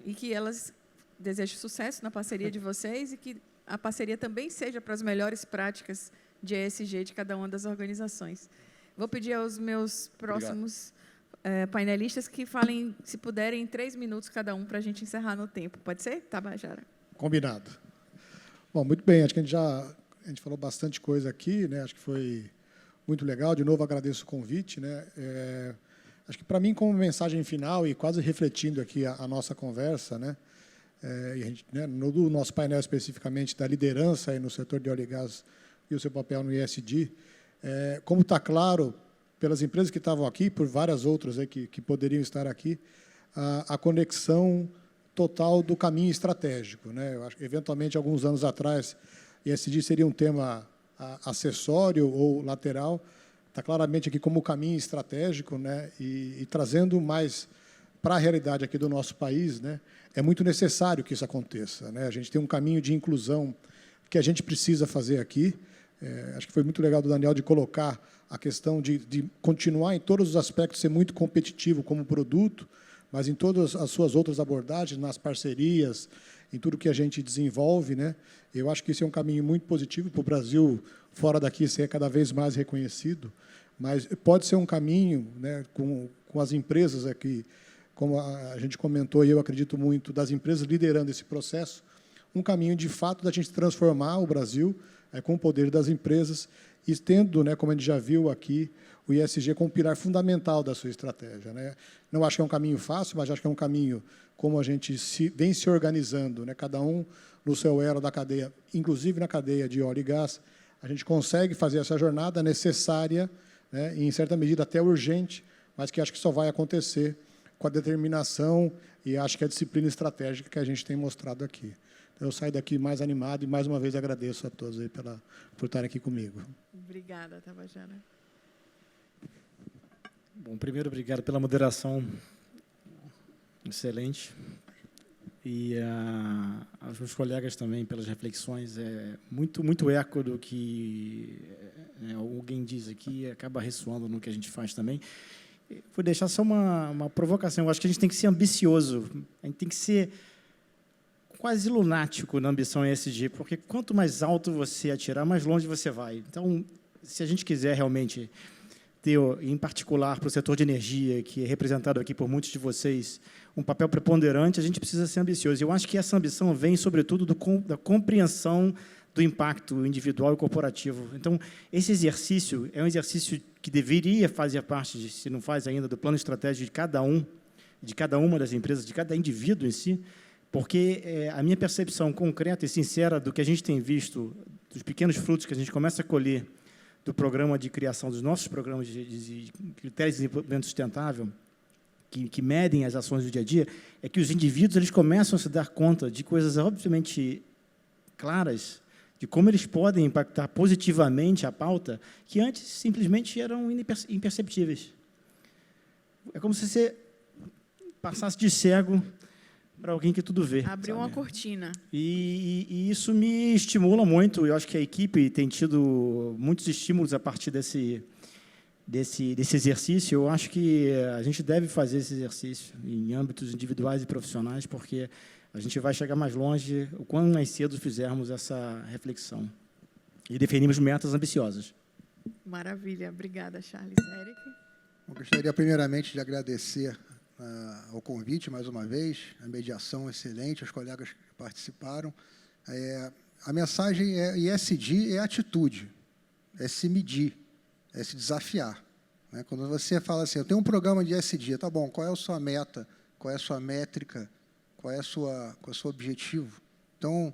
E que elas desejam sucesso na parceria de vocês e que a parceria também seja para as melhores práticas de ESG de cada uma das organizações. Vou pedir aos meus próximos painelistas que falem, se puderem, em 3 minutos cada um, para a gente encerrar no tempo. Pode ser, Tabajara? Combinado. Bom, muito bem, acho que a gente falou bastante coisa aqui, né? Acho que foi muito legal. De novo, agradeço o convite, né? Acho que, para mim, como mensagem final, e quase refletindo aqui a nossa conversa, né? e a gente, né, no nosso painel especificamente da liderança aí no setor de óleo e gás e o seu papel no ESG, como está claro pelas empresas que estavam aqui, por várias outras aí que poderiam estar aqui, a conexão total do caminho estratégico, né? Eu acho que, eventualmente, alguns anos atrás, ESG seria um tema acessório ou lateral, está claramente aqui como caminho estratégico, né? E trazendo mais para a realidade aqui do nosso país, né? É muito necessário que isso aconteça, né? A gente tem um caminho de inclusão que a gente precisa fazer aqui. Acho que foi muito legal do Daniel de colocar a questão de continuar em todos os aspectos, ser muito competitivo como produto, mas em todas as suas outras abordagens, nas parcerias, em tudo que a gente desenvolve, né? Eu acho que isso é um caminho muito positivo para o Brasil, fora daqui, ser cada vez mais reconhecido, mas pode ser um caminho, né, com as empresas aqui, como a gente comentou, e eu acredito muito, das empresas liderando esse processo, um caminho, de fato, da gente transformar o Brasil com o poder das empresas, e tendo, né, como a gente já viu aqui, o ESG como pilar fundamental da sua estratégia, né? Não acho que é um caminho fácil, mas acho que é um caminho como a gente vem se organizando, né? Cada um no seu elo da cadeia, inclusive na cadeia de óleo e gás, a gente consegue fazer essa jornada necessária, né, e, em certa medida, até urgente, mas que acho que só vai acontecer com a determinação e acho que a disciplina estratégica que a gente tem mostrado aqui. Então, eu saio daqui mais animado e, mais uma vez, agradeço a todos aí por estarem aqui comigo. Obrigada, Tabajara. Bom, primeiro, obrigado pela moderação excelente. E aos meus colegas também pelas reflexões. Muito eco do que alguém diz aqui, acaba ressoando no que a gente faz também. Vou deixar só uma provocação. Eu acho que a gente tem que ser ambicioso, a gente tem que ser quase lunático na ambição ESG, porque quanto mais alto você atirar, mais longe você vai. Então, se a gente quiser realmente ter, em particular, para o setor de energia, que é representado aqui por muitos de vocês, um papel preponderante, a gente precisa ser ambicioso. Eu acho que essa ambição vem, sobretudo, da compreensão do impacto individual e corporativo. Então, esse exercício é um exercício que deveria fazer parte, se não faz ainda, do plano estratégico de cada uma das empresas, de cada indivíduo em si, porque a minha percepção concreta e sincera do que a gente tem visto, dos pequenos frutos que a gente começa a colher do programa de criação, dos nossos programas de critérios de desenvolvimento sustentável, que medem as ações do dia a dia, é que os indivíduos eles começam a se dar conta de coisas obviamente claras, de como eles podem impactar positivamente a pauta, que antes simplesmente eram imperceptíveis. É como se você passasse de cego para alguém que tudo vê. Abriu uma cortina. E isso me estimula muito. Eu acho que a equipe tem tido muitos estímulos a partir desse exercício. Eu acho que a gente deve fazer esse exercício em âmbitos individuais e profissionais, porque a gente vai chegar mais longe o quanto mais cedo fizermos essa reflexão e definirmos metas ambiciosas. Maravilha. Obrigada, Charles. Eric? Eu gostaria, primeiramente, de agradecer ao convite, mais uma vez, a mediação excelente, os colegas que participaram. A mensagem é ESG é atitude, é se medir, é se desafiar. Né? Quando você fala assim, eu tenho um programa de ESG, tá bom, qual é a sua meta, qual é a sua métrica, qual é o seu objetivo? Então,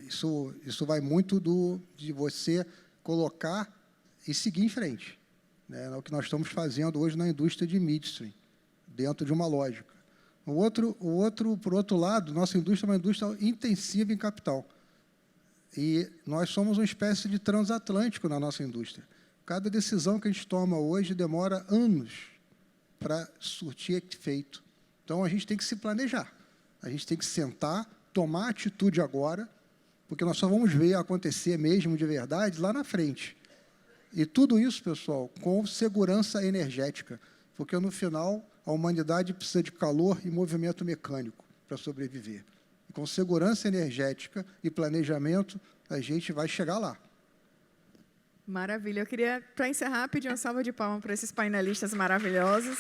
isso vai muito de você colocar e seguir em frente. Né? É o que nós estamos fazendo hoje na indústria de midstream, dentro de uma lógica. Por outro lado, nossa indústria é uma indústria intensiva em capital. E nós somos uma espécie de transatlântico na nossa indústria. Cada decisão que a gente toma hoje demora anos para surtir efeito. Então, a gente tem que se planejar. A gente tem que sentar, tomar atitude agora, porque nós só vamos ver acontecer mesmo de verdade lá na frente. E tudo isso, pessoal, com segurança energética, porque, no final, a humanidade precisa de calor e movimento mecânico para sobreviver. E com segurança energética e planejamento, a gente vai chegar lá. Maravilha. Eu queria, para encerrar, pedir uma salva de palmas para esses painelistas maravilhosos.